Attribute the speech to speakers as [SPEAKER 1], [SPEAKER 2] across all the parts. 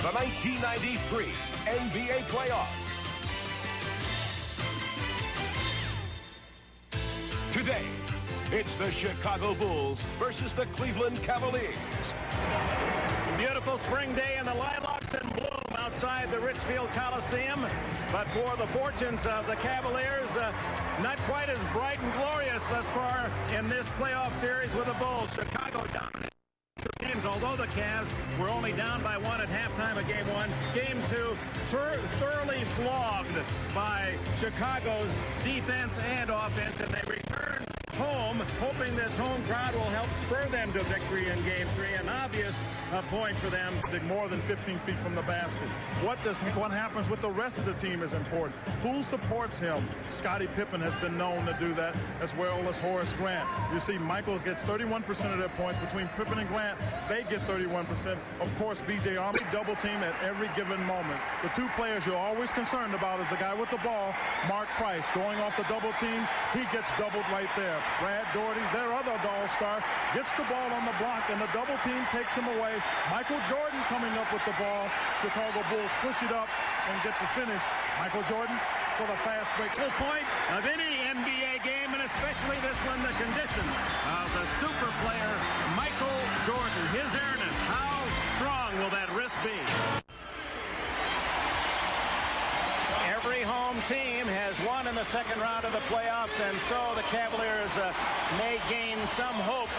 [SPEAKER 1] the 1993 NBA playoffs. Today, it's the Chicago Bulls versus the Cleveland Cavaliers.
[SPEAKER 2] Beautiful spring day and the lilacs in bloom outside the Richfield Coliseum. But for the fortunes of the Cavaliers, not quite as bright and glorious thus far in this playoff series with the Bulls. Chicago dominated games, although the Cavs were only down by one at halftime of game one. Game two, thoroughly flogged by Chicago's defense and offense, and they return home, hoping this home crowd will help spur them to victory in game three. An obvious point for them.
[SPEAKER 3] More than 15 feet from the basket. What happens with the rest of the team is important. Who supports him? Scottie Pippen has been known to do that, as well as Horace Grant. You see Michael gets 31% of their points. Between Pippen and Grant, they get 31%. Of course, B.J. Army double team at every given moment. The two players you're always concerned about is the guy with the ball, Mark Price, going off the double team. He gets doubled right there. Brad Daugherty, their other all-star, gets the ball on the block, and the double team takes him away. Michael Jordan coming up with the ball. Chicago Bulls push it up and get the finish. Michael Jordan for the fast break.
[SPEAKER 2] Full point of any NBA game, and especially this one, the condition of the super player Michael Jordan. His airness, how strong will that wrist be? Every home team has won in the second round of the playoffs, and so the Cavaliers may gain some hope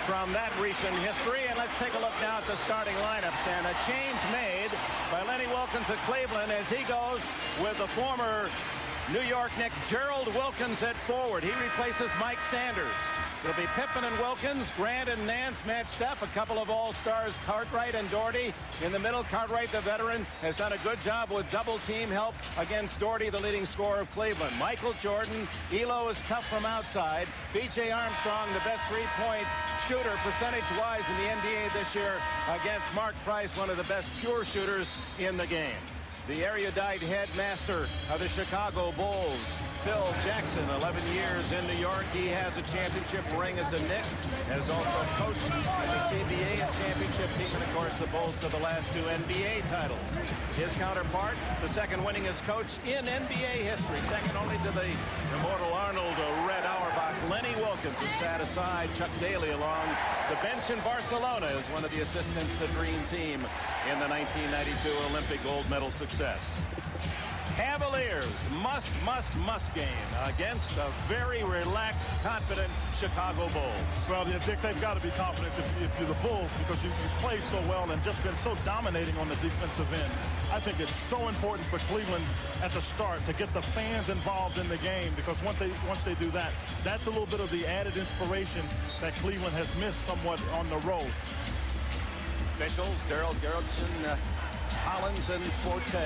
[SPEAKER 2] from that recent history. And let's take a look now at the starting lineups, and a change made by Lenny Wilkins of Cleveland as he goes with the former New York Knicks Gerald Wilkins at forward. He replaces Mike Sanders. It'll be Pippen and Wilkins, Grant and Nance matched up. A couple of all-stars, Cartwright and Daugherty. In the middle, Cartwright, the veteran, has done a good job with double-team help against Daugherty, the leading scorer of Cleveland. Michael Jordan, Elo is tough from outside. B.J. Armstrong, the best three-point shooter percentage-wise in the NBA this year against Mark Price, one of the best pure shooters in the game. The erudite headmaster of the Chicago Bulls, Phil Jackson, 11 years in New York. He has a championship ring as a Knick, has also coached the CBA and championship team, and of course the Bulls to the last two NBA titles. His counterpart, the second winningest coach in NBA history, second only to the immortal Arnold Red Auerbach. Lenny Wilkins has sat aside Chuck Daly along the bench in Barcelona as one of the assistants to the Dream Team in the 1992 Olympic gold medal success. Cavaliers must game against a very relaxed, confident Chicago Bulls.
[SPEAKER 3] Well, they've got to be confident if you're the Bulls, because you played so well and just been so dominating on the defensive end. I think it's so important for Cleveland at the start to get the fans involved in the game, because once they do that, that's a little bit of the added inspiration that Cleveland has missed somewhat on the road.
[SPEAKER 2] Officials, Daryl Geraldson, Collins, and Forte.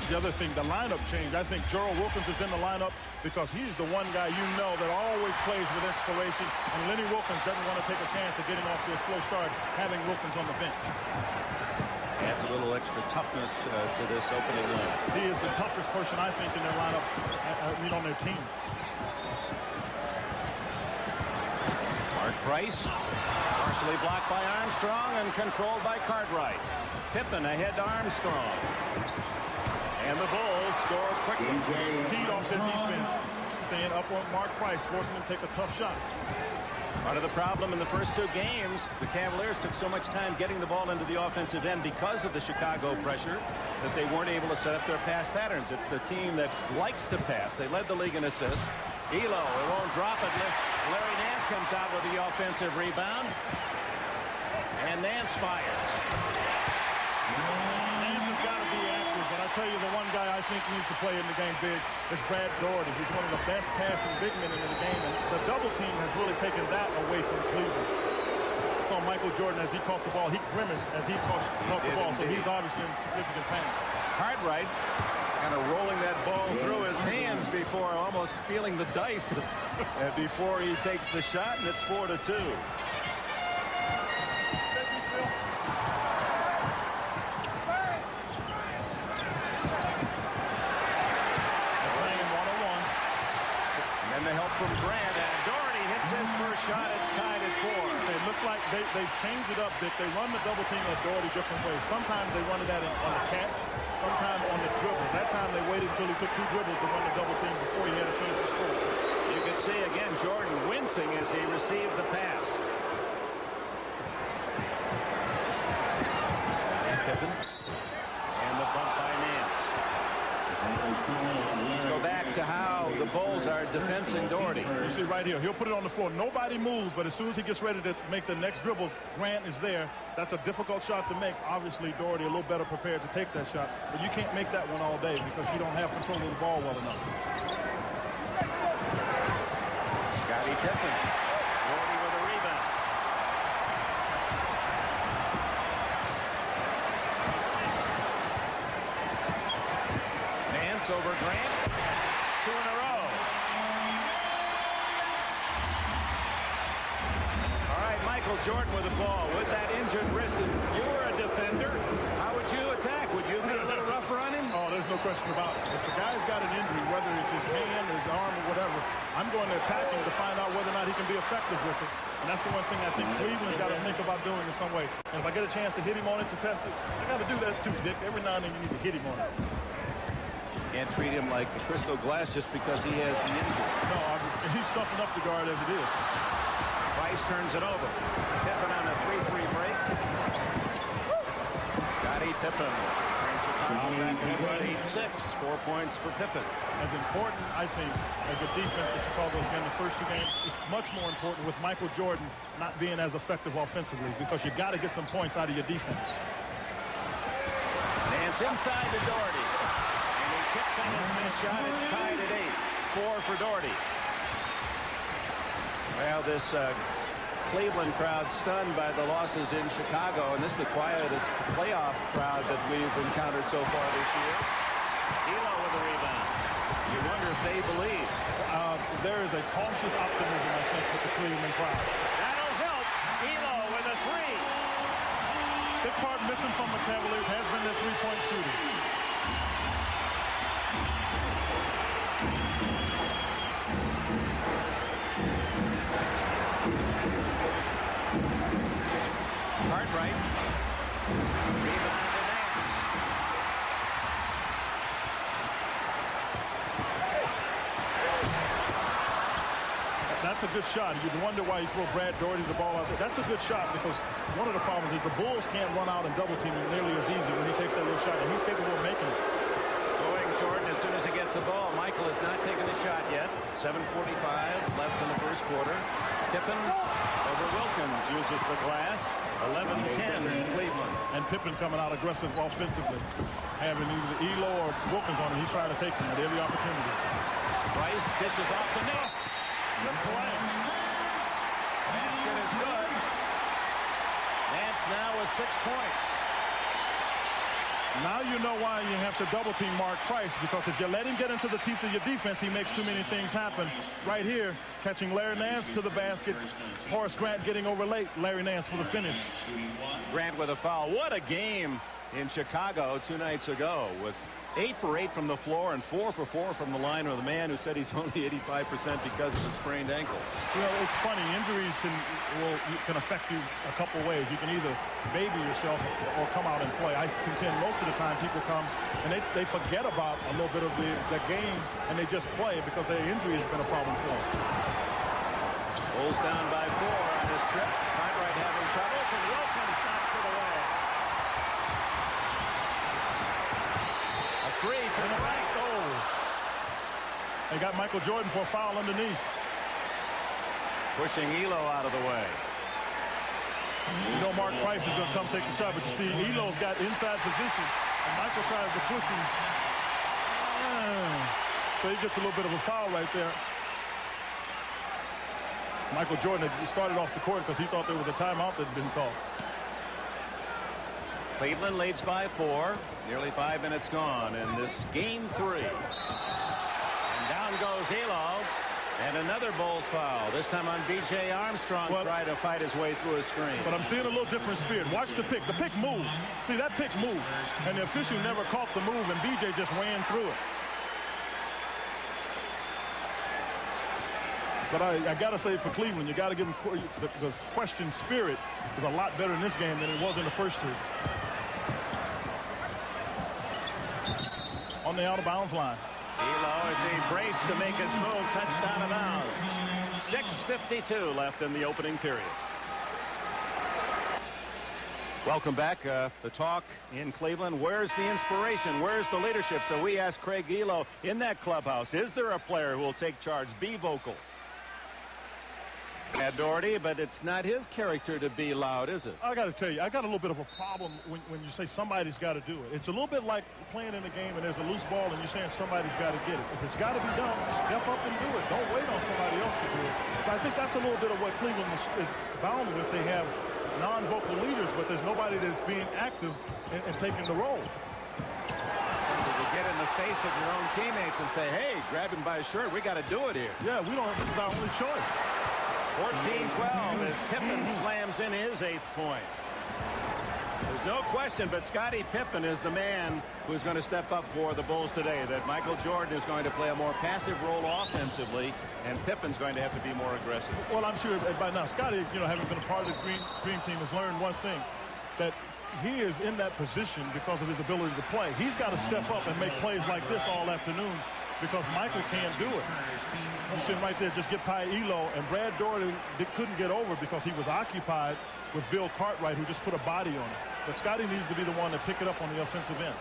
[SPEAKER 3] The other thing, the lineup change. I think Gerald Wilkins is in the lineup because he's the one guy that always plays with inspiration, and Lenny Wilkins doesn't want to take a chance of getting off to a slow start, having Wilkins on the bench.
[SPEAKER 2] Adds a little extra toughness to this opening line.
[SPEAKER 3] He is the toughest person, I think, in their lineup, on their team.
[SPEAKER 2] Mark Price, partially blocked by Armstrong and controlled by Cartwright. Pippen ahead to Armstrong. And the Bulls score quickly.
[SPEAKER 3] Keyed off their defense. Staying up on Mark Price, forcing him to take a tough shot.
[SPEAKER 2] Part of the problem in the first two games, the Cavaliers took so much time getting the ball into the offensive end because of the Chicago pressure that they weren't able to set up their pass patterns. It's the team that likes to pass. They led the league in assists. Elo, it won't drop it. Larry Nance comes out with the offensive rebound. And Nance fires.
[SPEAKER 3] Nance has got to be active, but I tell you, the one guy I think needs to play in the game big is Brad Daugherty. He's one of the best passing big men in the game, and the double team has really taken that away from Cleveland. Saw Michael Jordan as he caught the ball. He grimaced as he caught the ball, so he's obviously in significant pain.
[SPEAKER 2] Cartwright kind of rolling that ball through his hands before almost feeling the dice before he takes the shot, and it's 4-2. From Grant, and Daugherty hits his first shot. It's tied at 4.
[SPEAKER 3] It looks like they they change it up, Dick. They run the double team at Doherty different ways. Sometimes they run it on the catch, sometimes on the dribble. That time they waited until he took 2 dribbles to run the double team before he had a chance to score.
[SPEAKER 2] You can see again Jordan wincing as he received the pass. Scottie Pippen and the bump by Nance. Let's go back to how the Bulls are defensing Doherty.
[SPEAKER 3] You see right here, he'll put it on the floor. Nobody moves, but as soon as he gets ready to make the next dribble, Grant is there. That's a difficult shot to make. Obviously, Doherty a little better prepared to take that shot, but you can't make that one all day because you don't have control of the ball well enough.
[SPEAKER 2] Scottie Pippen. Doherty with a rebound. Nance over Grant. 2 in a row. All right, Michael Jordan with the ball. With that injured wrist, you were a defender. How would you attack? Would you be a little rougher on him?
[SPEAKER 3] Oh, there's no question about it. If the guy's got an injury, whether it's his hand, his arm, or whatever, I'm going to attack him to find out whether or not he can be effective with it. And that's the one thing I think Cleveland's got to think about doing in some way. And if I get a chance to hit him on it to test it, I got to do that too, Dick. Every now and then you need to hit him on it.
[SPEAKER 2] Can't treat him like a crystal glass just because he has the injury.
[SPEAKER 3] No, he's tough enough to guard as it is.
[SPEAKER 2] Price turns it over. Pippen on a 3-3 break. Scottie Pippen. Chicago back in about 8-6. 4 points for Pippen.
[SPEAKER 3] As important, I think, as the defense of Chicago has been the first 2 games, it's much more important with Michael Jordan not being as effective offensively because you got to get some points out of your defense.
[SPEAKER 2] Nance inside to Doherty. Tips on his missed shot. It's tied at 8. 4 for Doherty. Well, this Cleveland crowd stunned by the losses in Chicago, and this is the quietest playoff crowd that we've encountered so far this year. Elo with the rebound. You wonder if they believe.
[SPEAKER 3] There is a cautious optimism, I think, with the Cleveland crowd.
[SPEAKER 2] That'll help. Elo with a 3.
[SPEAKER 3] Big part missing from the Cavaliers has been their 3-point shooting.
[SPEAKER 2] Cartwright. Rebound to Nance.
[SPEAKER 3] That's a good shot. You'd wonder why you throw Brad Doherty the ball out there. That's a good shot because one of the problems is the Bulls can't run out and double team him nearly as easy when he takes that little shot, and he's capable of making it.
[SPEAKER 2] Going Jordan as soon as he gets the ball. Michael has not taken the shot yet. 7:45 left in the first quarter. Pippen over Wilkins uses the glass. 11-10 in Cleveland.
[SPEAKER 3] And Pippen coming out aggressive offensively. Having either Elo or Wilkins on him, he's trying to take him at every opportunity.
[SPEAKER 2] Price dishes off to Nance. Good play. Basket is good. Nance now with 6 points.
[SPEAKER 3] Now you know why you have to double team Mark Price, because if you let him get into the teeth of your defense, he makes too many things happen. Right here, catching Larry Nance to the basket. Horace Grant getting over late. Larry Nance for the finish.
[SPEAKER 2] Grant with a foul. What a game in Chicago 2 nights ago with 8 for 8 from the floor and 4 for 4 from the line with a man who said he's only 85% because of a sprained ankle.
[SPEAKER 3] You know, it's funny. Injuries can affect you a couple ways. You can either baby yourself or come out and play. I contend most of the time people come and they forget about a little bit of the game and they just play because their injury has been a problem for them.
[SPEAKER 2] Bulls down by 4 on this trip. Cartwright having troubles and Wilkins knocks it away. A 3 for the right.
[SPEAKER 3] They got Michael Jordan for a foul underneath.
[SPEAKER 2] Pushing Elo out of the way.
[SPEAKER 3] You know Mark Price is going to come take the shot, but you see Elo's got inside position, and Michael tries to push him. So he gets a little bit of a foul right there. Michael Jordan had started off the court because he thought there was a timeout that had been called.
[SPEAKER 2] Cleveland leads by 4. Nearly 5 minutes gone in this game 3. And down goes Elo. And another Bulls foul. This time on B.J. Armstrong trying to fight his way through a screen.
[SPEAKER 3] But I'm seeing a little different spirit. Watch the pick. The pick moved. See, that pick moved. And the official never caught the move, and B.J. just ran through it. But I got to say, for Cleveland, you got to give them the question spirit is a lot better in this game than it was in the first two. On the out-of-bounds line.
[SPEAKER 2] Elo, as he braced to make his move, touched out of bounds. 6:52 left in the opening period. Welcome back. The talk in Cleveland. Where's the inspiration? Where's the leadership? So we asked Craig Elo in that clubhouse, is there a player who will take charge, be vocal? Doherty, but it's not his character to be loud, is it?
[SPEAKER 3] I got to tell you, I got a little bit of a problem when you say somebody's got to do it. It's a little bit like playing in a game and there's a loose ball and you're saying somebody's got to get it. If it's got to be done, step up and do it. Don't wait on somebody else to do it. So I think that's a little bit of what Cleveland is bound with. They have non-vocal leaders, but there's nobody that's being active and taking the role.
[SPEAKER 2] Somebody to get in the face of your own teammates and say, hey, grab him by his shirt. We got to do it here.
[SPEAKER 3] Yeah, this is our only choice.
[SPEAKER 2] 14-12 as Pippen slams in his 8th point. There's no question, but Scottie Pippen is the man who's going to step up for the Bulls today. That Michael Jordan is going to play a more passive role offensively, and Pippen's going to have to be more aggressive.
[SPEAKER 3] Well, I'm sure by now Scottie, having been a part of the Dream Team, has learned one thing, that he is in that position because of his ability to play. He's got to step up and make plays like this all afternoon because Michael can't do it. You see him right there, just get by Elo, and Brad Doherty couldn't get over because he was occupied with Bill Cartwright, who just put a body on it. But Scottie needs to be the one to pick it up on the offensive end.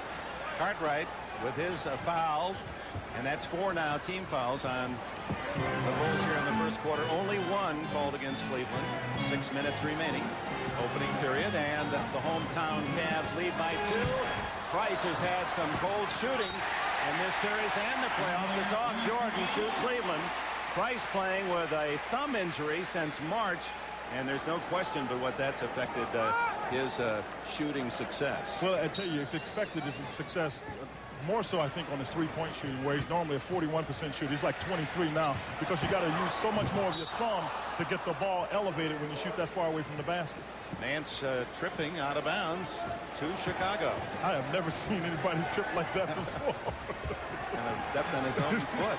[SPEAKER 2] Cartwright with his foul, and that's 4 now team fouls on the Bulls here in the first quarter. Only 1 called against Cleveland. 6 minutes remaining. Opening period, and the hometown Cavs lead by 2. Price has had some cold shooting in this series and the playoffs. It's off Jordan to Cleveland. Price playing with a thumb injury since March, and there's no question but what that's affected his shooting success.
[SPEAKER 3] Well, I tell you, it's affected his success more so, I think, on his three-point shooting, where he's normally a 41% shooter. He's like 23 now because you got to use so much more of your thumb to get the ball elevated when you shoot that far away from the basket.
[SPEAKER 2] Nance tripping out of bounds to Chicago.
[SPEAKER 3] I have never seen anybody trip like that before.
[SPEAKER 2] Kind of stepped on his own foot.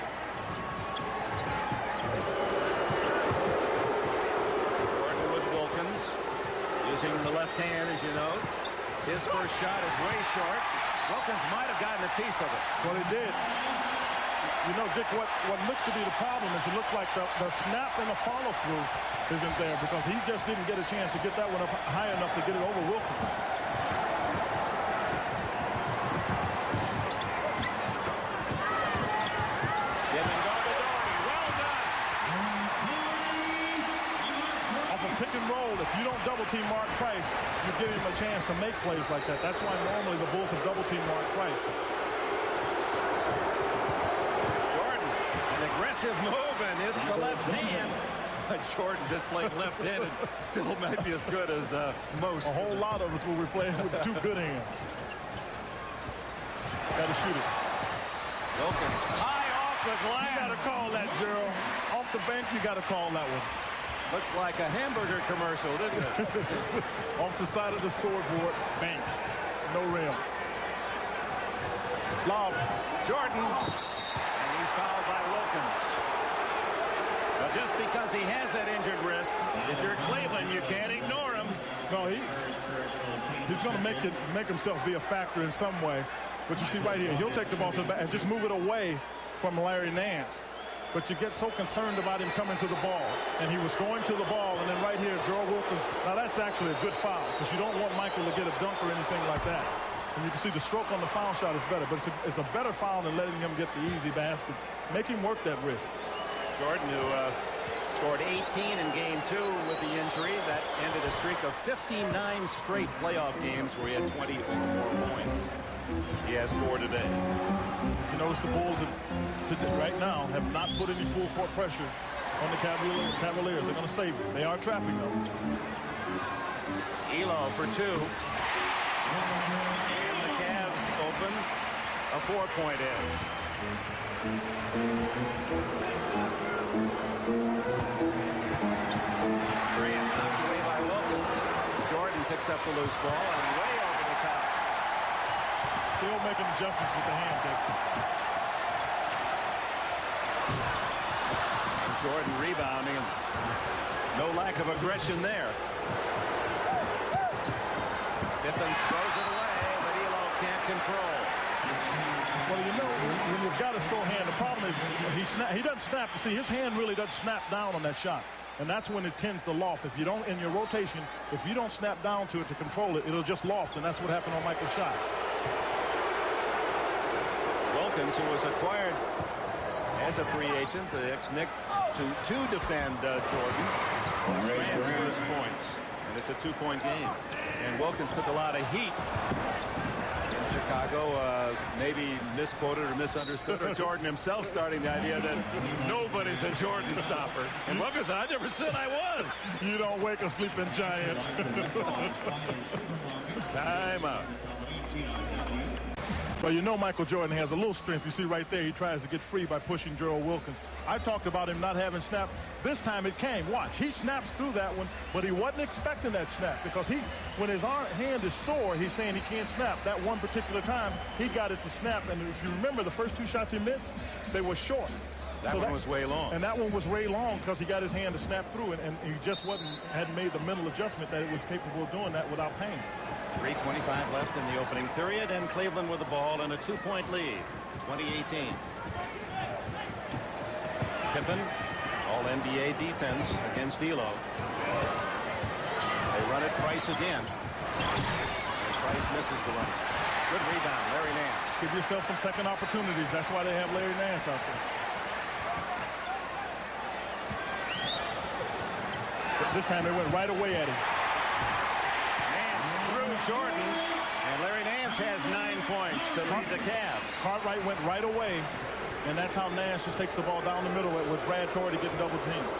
[SPEAKER 2] Jordan with Wilkins using the left hand, as you know. His first shot is way short. Wilkins might have gotten a piece of it.
[SPEAKER 3] Well, he did. You know, Dick, what looks to be the problem is it looks like the snap and the follow-through isn't there because he just didn't get a chance to get that one up high enough to get it over Wilkins.
[SPEAKER 2] Well done.
[SPEAKER 3] Off a pick and roll, if you don't double-team Mark Price, you give him a chance to make plays like that. That's why normally the Bulls have double-teamed Mark Price.
[SPEAKER 2] Aggressive move and hit the left hand. Jordan just playing left-handed still might be as good as most.
[SPEAKER 3] A whole lot of us will be playing with 2 good hands. Got to shoot it.
[SPEAKER 2] Wilkins high off the glass.
[SPEAKER 3] You got to call that, Gerald. Off the bank, you got to call that one.
[SPEAKER 2] Looked like a hamburger commercial, didn't it?
[SPEAKER 3] Off the side of the scoreboard, bank. No rim. Lob.
[SPEAKER 2] Jordan. He's fouled by Wilkins. But just because he has that injured wrist, if you're Cleveland, you can't ignore him.
[SPEAKER 3] No, he's going to make himself be a factor in some way. But you see right here, he'll take the ball to the back and just move it away from Larry Nance. But you get so concerned about him coming to the ball. And he was going to the ball, and then right here, Gerald Wilkins. Now, that's actually a good foul because you don't want Michael to get a dunk or anything like that. And you can see the stroke on the foul shot is better, but it's a better foul than letting him get the easy basket. Make him work that wrist.
[SPEAKER 2] Jordan, who scored 18 in Game 2 with the injury, that ended a streak of 59 straight playoff games where he had 20 or more points. He has 4 today.
[SPEAKER 3] You notice the Bulls right now have not put any full court pressure on the Cavaliers. They're going to save it. They are trapping them.
[SPEAKER 2] Elo for 2. And the Cavs open a 4-point edge. Grant knocked away by Wilkins. Jordan picks up the loose ball and way over the top.
[SPEAKER 3] Still making adjustments with the hand, Dick.
[SPEAKER 2] Jordan rebounding. No lack of aggression there. Pippen throws it away, but Elo can't control.
[SPEAKER 3] Well, you know, when you've got a sore hand, the problem is he doesn't snap. See, his hand really doesn't snap down on that shot. And that's when it tends to loft. If you don't, in your rotation, if you don't snap down to it to control it, it'll just loft. And that's what happened on Michael's shot.
[SPEAKER 2] Wilkins, who was acquired as a free agent, the ex-Knick, to defend Jordan. Grant's first points. And it's a 2-point game. And Wilkins took a lot of heat in Chicago, maybe misquoted or misunderstood, or Jordan himself starting the idea that nobody's a Jordan stopper. And Wilkins, I never said I was.
[SPEAKER 3] You don't wake a sleeping giant.
[SPEAKER 2] Time out.
[SPEAKER 3] Well, you know Michael Jordan has a little strength. You see right there, he tries to get free by pushing Gerald Wilkins. I talked about him not having snap. This time it came. Watch, he snaps through that one, but he wasn't expecting that snap because when his hand is sore, he's saying he can't snap. That one particular time, he got it to snap. And if you remember, the first 2 shots he missed, they were short.
[SPEAKER 2] That one was way long.
[SPEAKER 3] And that one was way long because he got his hand to snap through it, and he just hadn't made the mental adjustment that it was capable of doing that without pain.
[SPEAKER 2] 3:25 left in the opening period, and Cleveland with the ball and a 2-point lead. 2018. Pippen, all NBA defense against Elo. They run it, Price again. And Price misses the run. Good rebound, Larry Nance.
[SPEAKER 3] Give yourself some second opportunities. That's why they have Larry Nance out there. But this time they went right away at him.
[SPEAKER 2] Jordan, and Larry Nance has 9 points to lead the Cavs.
[SPEAKER 3] Cartwright went right away, and that's how Nance just takes the ball down the middle with Brad Torrey getting double teamed.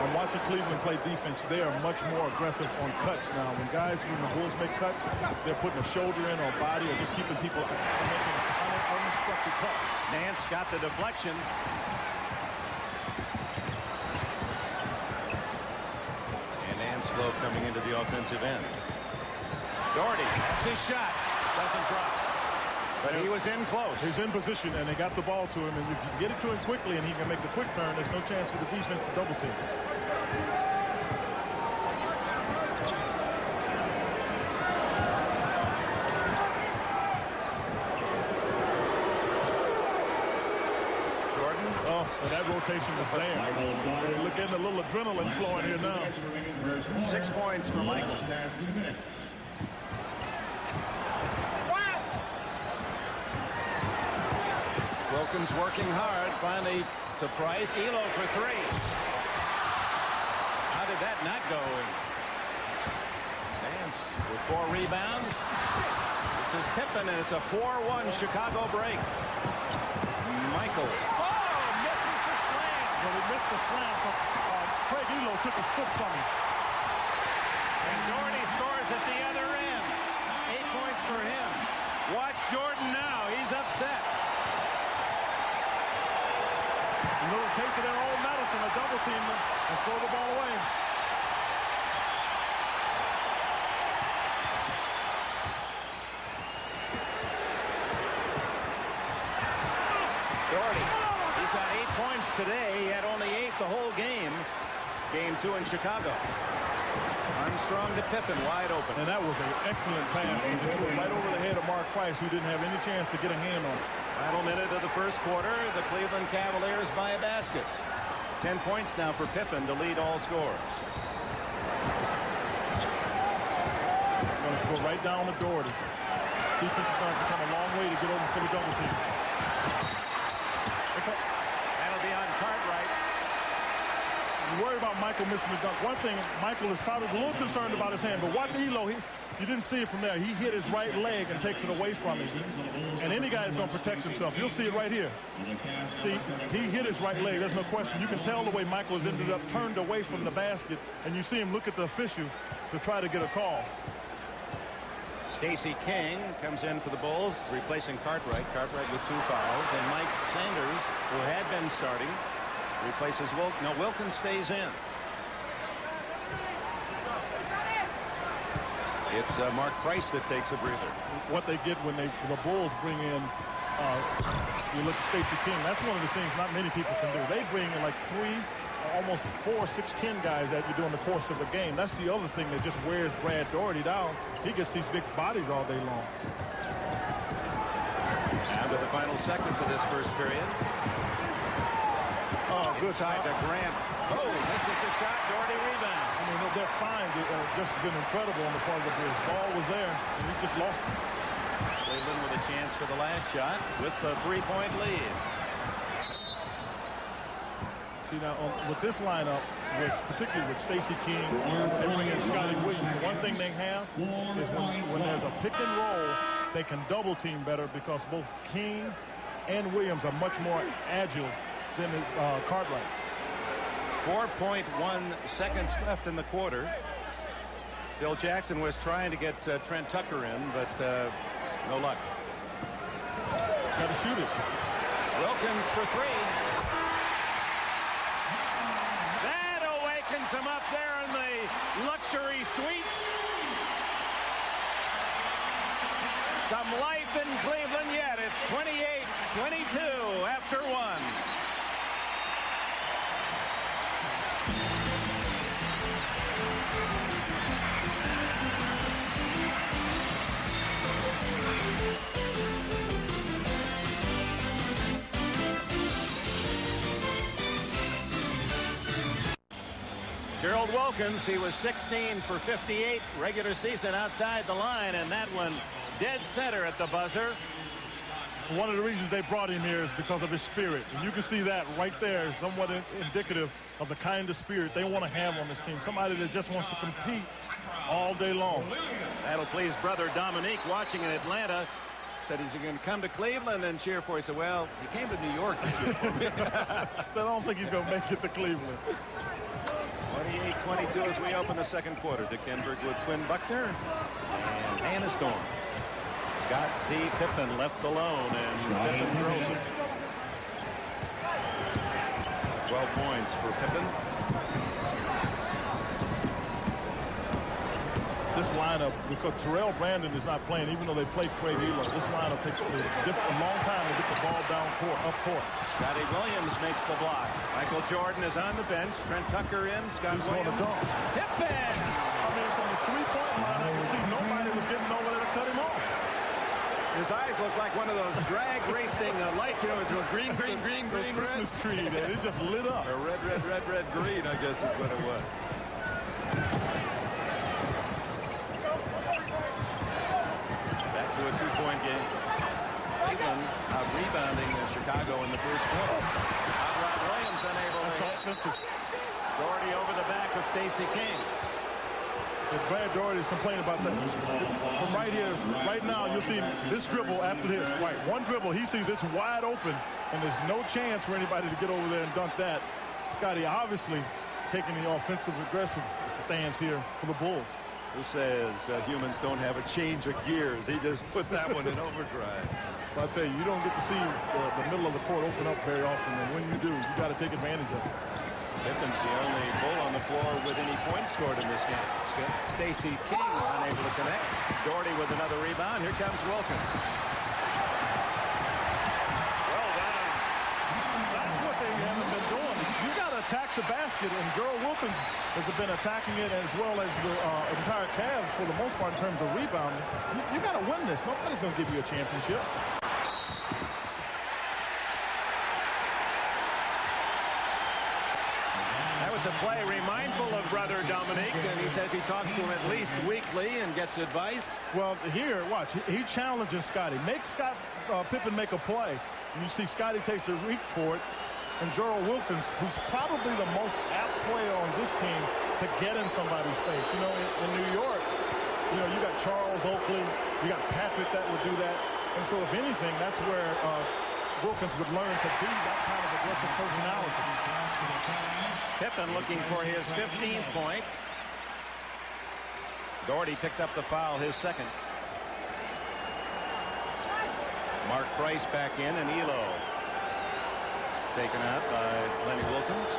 [SPEAKER 3] I'm watching Cleveland play defense. They are much more aggressive on cuts now. When the Bulls make cuts, they're putting a shoulder in or a body or just keeping people from making unobstructed cuts.
[SPEAKER 2] Nance got the deflection. Slow coming into the offensive end. Doherty, that's his shot. Doesn't drop. But he was in close.
[SPEAKER 3] He's in position, and they got the ball to him. And if you can get it to him quickly and he can make the quick turn, there's no chance for the defense to double team. That rotation was there. We're getting a little adrenaline flowing here now.
[SPEAKER 2] 6 points for Michael. Wilkins working hard. Finally to Price. Elo for 3. How did that not go? Nance with 4 rebounds. This is Pippen, and it's a 4-1 Chicago break. Michael.
[SPEAKER 3] He missed the slam because Craig Elo took his foot from him.
[SPEAKER 2] And Doherty scores at the other end. 8 points for him. Watch Jordan now. He's upset.
[SPEAKER 3] A little taste of their old medicine, a double team and throw the ball away.
[SPEAKER 2] Doherty. He's got 8 points today. He had only 8 the whole game. Game 2 in Chicago. Armstrong to Pippen, wide open.
[SPEAKER 3] And that was an excellent pass. He threw it right over the head of Mark Price, who didn't have any chance to get a hand on it.
[SPEAKER 2] Final minute of the first quarter. The Cleveland Cavaliers by a basket. 10 points now for Pippen to lead all scorers.
[SPEAKER 3] Let's go right down to Doherty. Defense is starting to come a long way to get over for the double team.
[SPEAKER 2] That'll be on Cartwright.
[SPEAKER 3] You worry about Michael missing the dunk. One thing, Michael is probably a little concerned about his hand, but watch Elo. You didn't see it from there. He hit his right leg and takes it away from him. And any guy is going to protect himself. You'll see it right here. See, he hit his right leg. There's no question. You can tell the way Michael has ended up turned away from the basket, and you see him look at the official to try to get a call.
[SPEAKER 2] Stacey King comes in for the Bulls, replacing Cartwright. Cartwright with 2 fouls. And Mike Sanders, who had been starting, replaces Wilkins. No, Wilkins stays in. It's Mark Price that takes a breather.
[SPEAKER 3] What they get when the Bulls bring in, you look at Stacey King, that's one of the things not many people can do. They bring in like 3, almost 4, 6'10" guys that you do in the course of the game. That's the other thing that just wears Brad Daugherty down. He gets these big bodies all day long.
[SPEAKER 2] Down to the final seconds of this first period.
[SPEAKER 3] Oh, good
[SPEAKER 2] side to Grant. Oh, misses the shot. Daugherty rebound.
[SPEAKER 3] I mean, their finds have just been incredible on the part of the Bulls. Ball was there, and he just lost it.
[SPEAKER 2] Cleveland with a chance for the last shot with the 3-point lead.
[SPEAKER 3] See, now, with this lineup, particularly with Stacey King, they bring in Scottie Williams. One thing they have is when there's a pick and roll, they can double team better because both King and Williams are much more agile than Cartwright.
[SPEAKER 2] 4.1 seconds left in the quarter. Phil Jackson was trying to get Trent Tucker in, but no luck.
[SPEAKER 3] Got to shoot it.
[SPEAKER 2] Wilkins for 3. That awakens him up there in the luxury suites. Some life in Cleveland yet. It's 28-22 after 1. Gerald Wilkins, he was 16 for 58 regular season outside the line, and that one dead center at the buzzer.
[SPEAKER 3] One of the reasons they brought him here is because of his spirit. And you can see that right there, somewhat indicative of the kind of spirit they want to have on this team. Somebody that just wants to compete all day long.
[SPEAKER 2] That'll please brother Dominique watching in Atlanta. Said he's going to come to Cleveland and cheer for you. He said, well, he came to New York to cheer for me.
[SPEAKER 3] So I don't think he's going to make it to Cleveland.
[SPEAKER 2] 28-22 as we open the second quarter. Dick Enberg with Quinn Buckner and Hannah Storm. Scottie Pippen left alone, and Pippen throws it. 12 points for Pippen.
[SPEAKER 3] This lineup, because Terrell Brandon is not playing, even though they play Craig Elo, this lineup takes a long time to get the ball down court, up court.
[SPEAKER 2] Scottie Williams makes the block. Michael Jordan is on the bench. Trent Tucker in. Scott Williams. Pippen!
[SPEAKER 3] I mean, from the three-point line, I could see nobody was getting over there to cut him off.
[SPEAKER 2] His eyes look like one of those drag racing lights. You know, it was green, green, green, green,
[SPEAKER 3] Christmas tree, and it just lit up.
[SPEAKER 2] Or red, red, red, red, green, I guess is what it was. Back to a two-point game. Cleveland rebounding Chicago in the first quarter. Rod Williams unable to hit.
[SPEAKER 3] Offensive.
[SPEAKER 2] Daugherty over the back of Stacey King.
[SPEAKER 3] If Brad Daugherty is complaining about that, from right here, right now, you'll see this dribble after this. Right, one dribble, he sees this wide open, and there's no chance for anybody to get over there and dunk that. Scottie obviously taking the offensive aggressive stance here for the Bulls.
[SPEAKER 2] Who says humans don't have a change of gears? He just put that one in overdrive.
[SPEAKER 3] But I tell you don't get to see the middle of the court open up very often, and when you do, you got to take advantage of it.
[SPEAKER 2] Pippen's the only Bull on the floor with any points scored in this game. Stacey King unable to connect. Daugherty with another rebound. Here comes Wilkins.
[SPEAKER 3] Well done. That's what they haven't been doing. You got to attack the basket, and Gerald Wilkins has been attacking it as well as the entire Cavs for the most part in terms of rebounding. You got to win this. Nobody's going to give you a championship.
[SPEAKER 2] A play remindful of brother Dominique, and he says he talks to him at least weekly and gets advice.
[SPEAKER 3] Well, here, watch. He challenges Scottie. Make Pippen make a play. And you see Scottie takes the reach for it. And Gerald Wilkins, who's probably the most apt player on this team to get in somebody's face. You know, in New York, you know, you got Charles Oakley, you got Patrick that would do that. And so if anything, that's where Wilkins would learn to be that kind of aggressive personality.
[SPEAKER 2] Pippen looking for his 15th point. Daugherty picked up the foul, his second. Mark Price back in, and Elo taken out by Lenny Wilkins.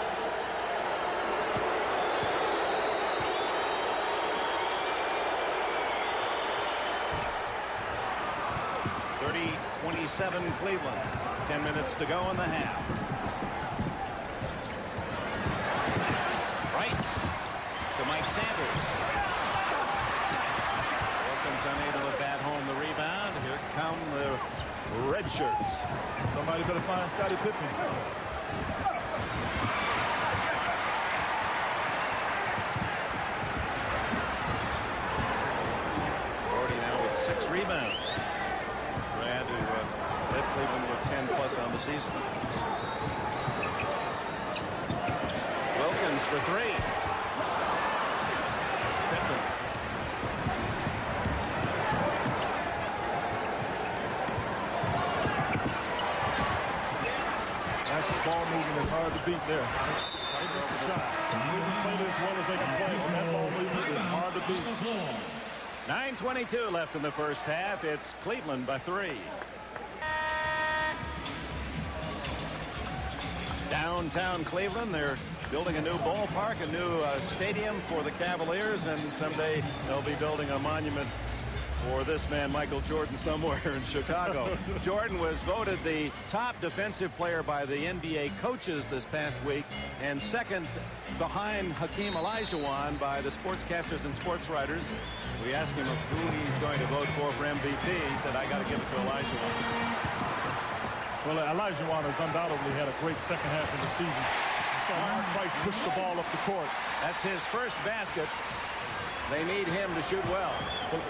[SPEAKER 2] 7 Cleveland. 10 minutes to go in the half. Price to Mike Sanders. Wilkins unable to bat home the rebound. Here come the red shirts.
[SPEAKER 3] Somebody better find Scottie Pippen.
[SPEAKER 2] Now with 6 rebounds. Brad, who led Cleveland with 10+ on the season. Wilkins for 3. Pippen.
[SPEAKER 3] That's the ball movement is hard to beat there. Right, that's a shot. Cleveland played as well as they can play, and that ball movement is hard to beat.
[SPEAKER 2] 9:22 left in the first half. It's Cleveland by 3. Downtown Cleveland, they're building a new ballpark, a new stadium for the Cavaliers, and someday they'll be building a monument for this man, Michael Jordan, somewhere in Chicago. Jordan was voted the top defensive player by the NBA coaches this past week, and second behind Hakeem Olajuwon by the sportscasters and sports writers. We asked him who he's going to vote for MVP. He said, I got to give it to Olajuwon.
[SPEAKER 3] Well, Olajuwon has undoubtedly had a great second half of the season. So Mark Price pushed the ball up the court.
[SPEAKER 2] That's his first basket. They need him to shoot well.
[SPEAKER 3] But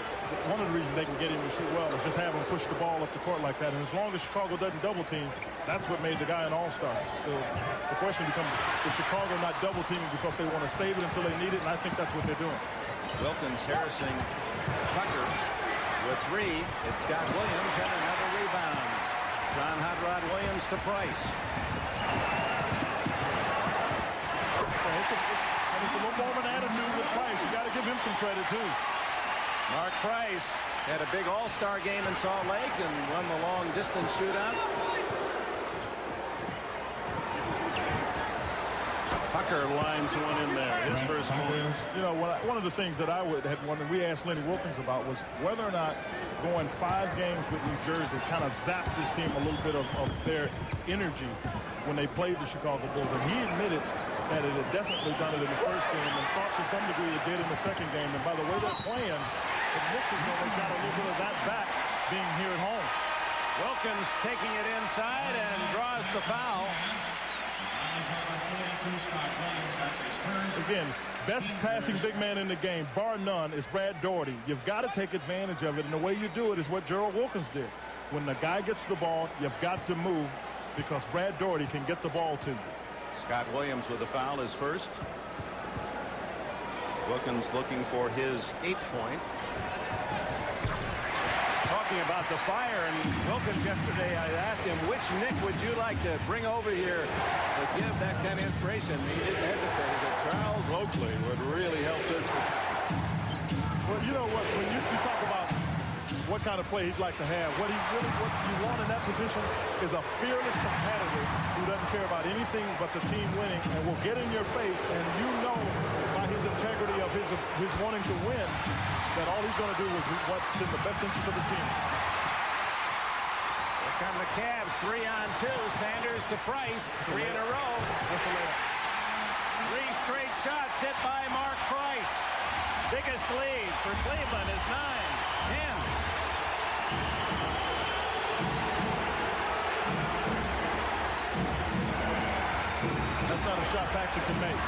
[SPEAKER 3] one of the reasons they can get him to shoot well is just have him push the ball up the court like that. And as long as Chicago doesn't double team, that's what made the guy an all-star. So the question becomes, is Chicago not double teaming because they want to save it until they need it? And I think that's what they're doing.
[SPEAKER 2] Wilkins harassing Tucker with 3. It's Scott Williams and another rebound. John Hot Rod Williams to Price.
[SPEAKER 3] It's a little more of an attitude with Price. You got to give him some credit too.
[SPEAKER 2] Mark Price had a big all-star game in Salt Lake and won the long distance shootout. Tucker lines one in there, his first point.
[SPEAKER 3] You know, one of the things that we asked Lenny Wilkins about was whether or not going 5 games with New Jersey kind of zapped this team a little bit of their energy when they played the Chicago Bulls. And he admitted that it had definitely done it in the first game and thought to some degree it did in the second game. And by the way they're playing, the Knicks is going to got a little bit of that back being here at home.
[SPEAKER 2] Wilkins taking it inside and draws the foul.
[SPEAKER 3] Again, best passing big man in the game, bar none, is Brad Daugherty. You've got to take advantage of it, and the way you do it is what Gerald Wilkins did. When the guy gets the ball, you've got to move because Brad Daugherty can get the ball to you.
[SPEAKER 2] Scott Williams with a foul, his first. Wilkins looking for his 8th point. Talking about the fire, and Wilkins yesterday, I asked him, which Knick would you like to bring over here to give that kind of inspiration? He didn't hesitate. He said Charles Oakley would really help this.
[SPEAKER 3] Well, you know what, when you talk about what kind of play he'd like to have, what you want in that position is a fearless competitor who doesn't care about anything but the team winning and will get in your face, and you know by his integrity of his wanting to win that all he's going to do is what's in the best interest of the team.
[SPEAKER 2] Here come the Cavs, 3-on-2. Sanders to Price, 3 in a row.
[SPEAKER 3] That's a layup.
[SPEAKER 2] 3 straight shots hit by Mark Price. Biggest lead for Cleveland is 9-10.
[SPEAKER 3] That's not a shot Paxson can make.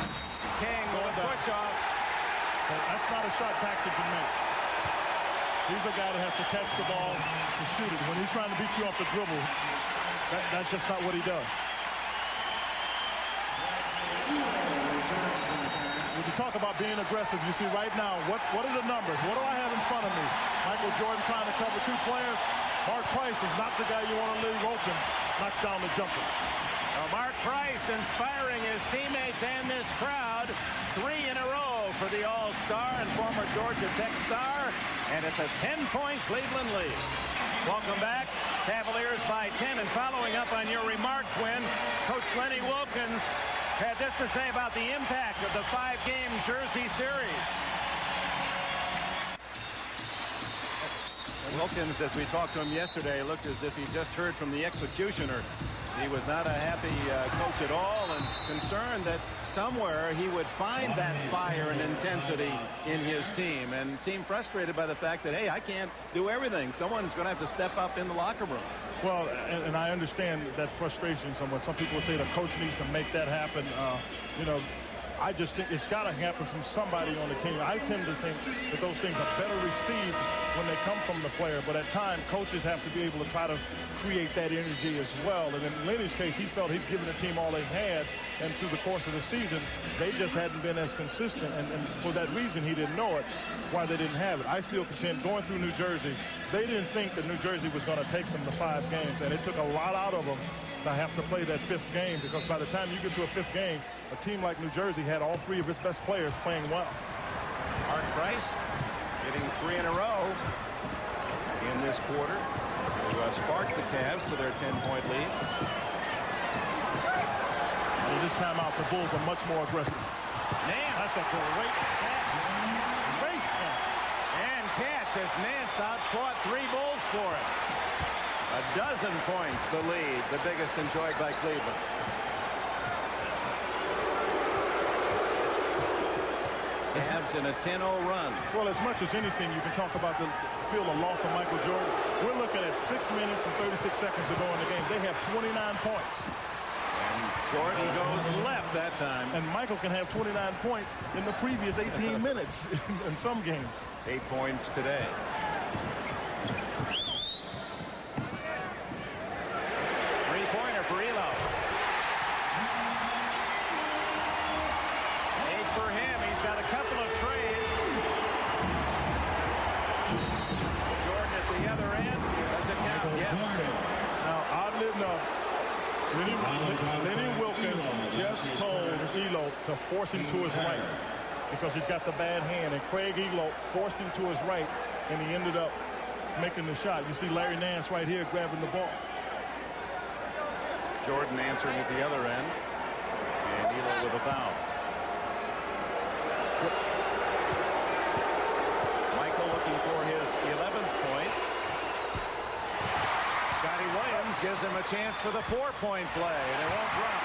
[SPEAKER 2] King with a push-off.
[SPEAKER 3] That's not a shot Paxson can make. He's a guy that has to catch the ball to shoot it. When he's trying to beat you off the dribble, that's just not what he does. When you talk about being aggressive, you see right now, what are the numbers? What do I have in front of me? Michael Jordan trying to cover 2 players. Mark Price is not the guy you want to leave open. Knocks down the jumper.
[SPEAKER 2] Mark Price inspiring his teammates and this crowd. 3 in a row for the All-Star and former Georgia Tech star. And it's a 10-point Cleveland lead. Welcome back. Cavaliers by 10. And following up on your remark, Quinn, Coach Lenny Wilkins had this to say about the impact of the 5-game Jersey series. Wilkins, as we talked to him yesterday, looked as if he just heard from the executioner. He was not a happy coach at all, and concerned that somewhere he would find that fire and intensity in his team, and seemed frustrated by the fact that, hey, I can't do everything. Someone's going to have to step up in the locker room.
[SPEAKER 3] Well, and I understand that frustration somewhat. Some people would say the coach needs to make that happen. You know, I just think it's got to happen from somebody on the team. I tend to think that those things are better received when they come from the player. But at times, coaches have to be able to try to create that energy as well. And in Lenny's case, he felt he'd given the team all they had. And through the course of the season, they just hadn't been as consistent. And for that reason, he didn't know it, why they didn't have it. I still contend, going through New Jersey, they didn't think that New Jersey was going to take them to 5 games. And it took a lot out of them to have to play that 5th game, because by the time you get to a 5th game, a team like New Jersey had all 3 of its best players playing well.
[SPEAKER 2] Mark Price getting 3 in a row in this quarter to spark the Cavs to their 10-point lead.
[SPEAKER 3] And this time out, the Bulls are much more aggressive.
[SPEAKER 2] Nance.
[SPEAKER 3] That's a great catch. Great catch.
[SPEAKER 2] And catch as Nance outfought 3 Bulls for it. 12 points the lead, the biggest enjoyed by Cleveland. Cavs in a 10-0 run.
[SPEAKER 3] Well, as much as anything, you can talk about the loss of Michael Jordan. We're looking at 6 minutes and 36 seconds to go in the game. They have 29 points.
[SPEAKER 2] And Jordan goes left that time.
[SPEAKER 3] And Michael can have 29 points in the previous 18 minutes in some games.
[SPEAKER 2] 8 points today. Three-pointer for Elo. 8 for him. He's got a couple of treys. Jordan at the other end. Does it count? Yes.
[SPEAKER 3] Now, oddly enough, Lenny Wilkins just told Elo to force him to his right because he's got the bad hand, and Craig Elo forced him to his right, and he ended up making the shot. You see Larry Nance right here grabbing the ball.
[SPEAKER 2] Jordan answering at the other end, and Elo with a foul. Michael looking for his 11th point. Scottie Williams gives him a chance for the 4-point play, and it won't drop.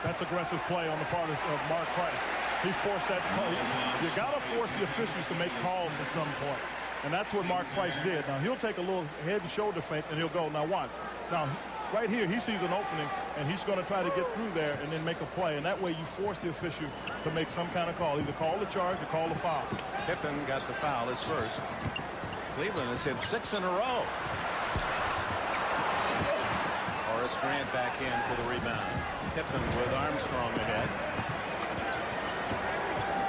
[SPEAKER 3] That's aggressive play on the part of Mark Price. He forced that play. You got to force the officials to make calls at some point. And that's what Mark Price did. Now, he'll take a little head and shoulder fake, and he'll go. Now, watch. Now, right here, he sees an opening, and he's going to try to get through there and then make a play. And that way you force the official to make some kind of call. Either call the charge or call the foul.
[SPEAKER 2] Pippen got the foul, his first. Cleveland has hit 6 in a row. Horace Grant back in for the rebound. Pippen with Armstrong ahead.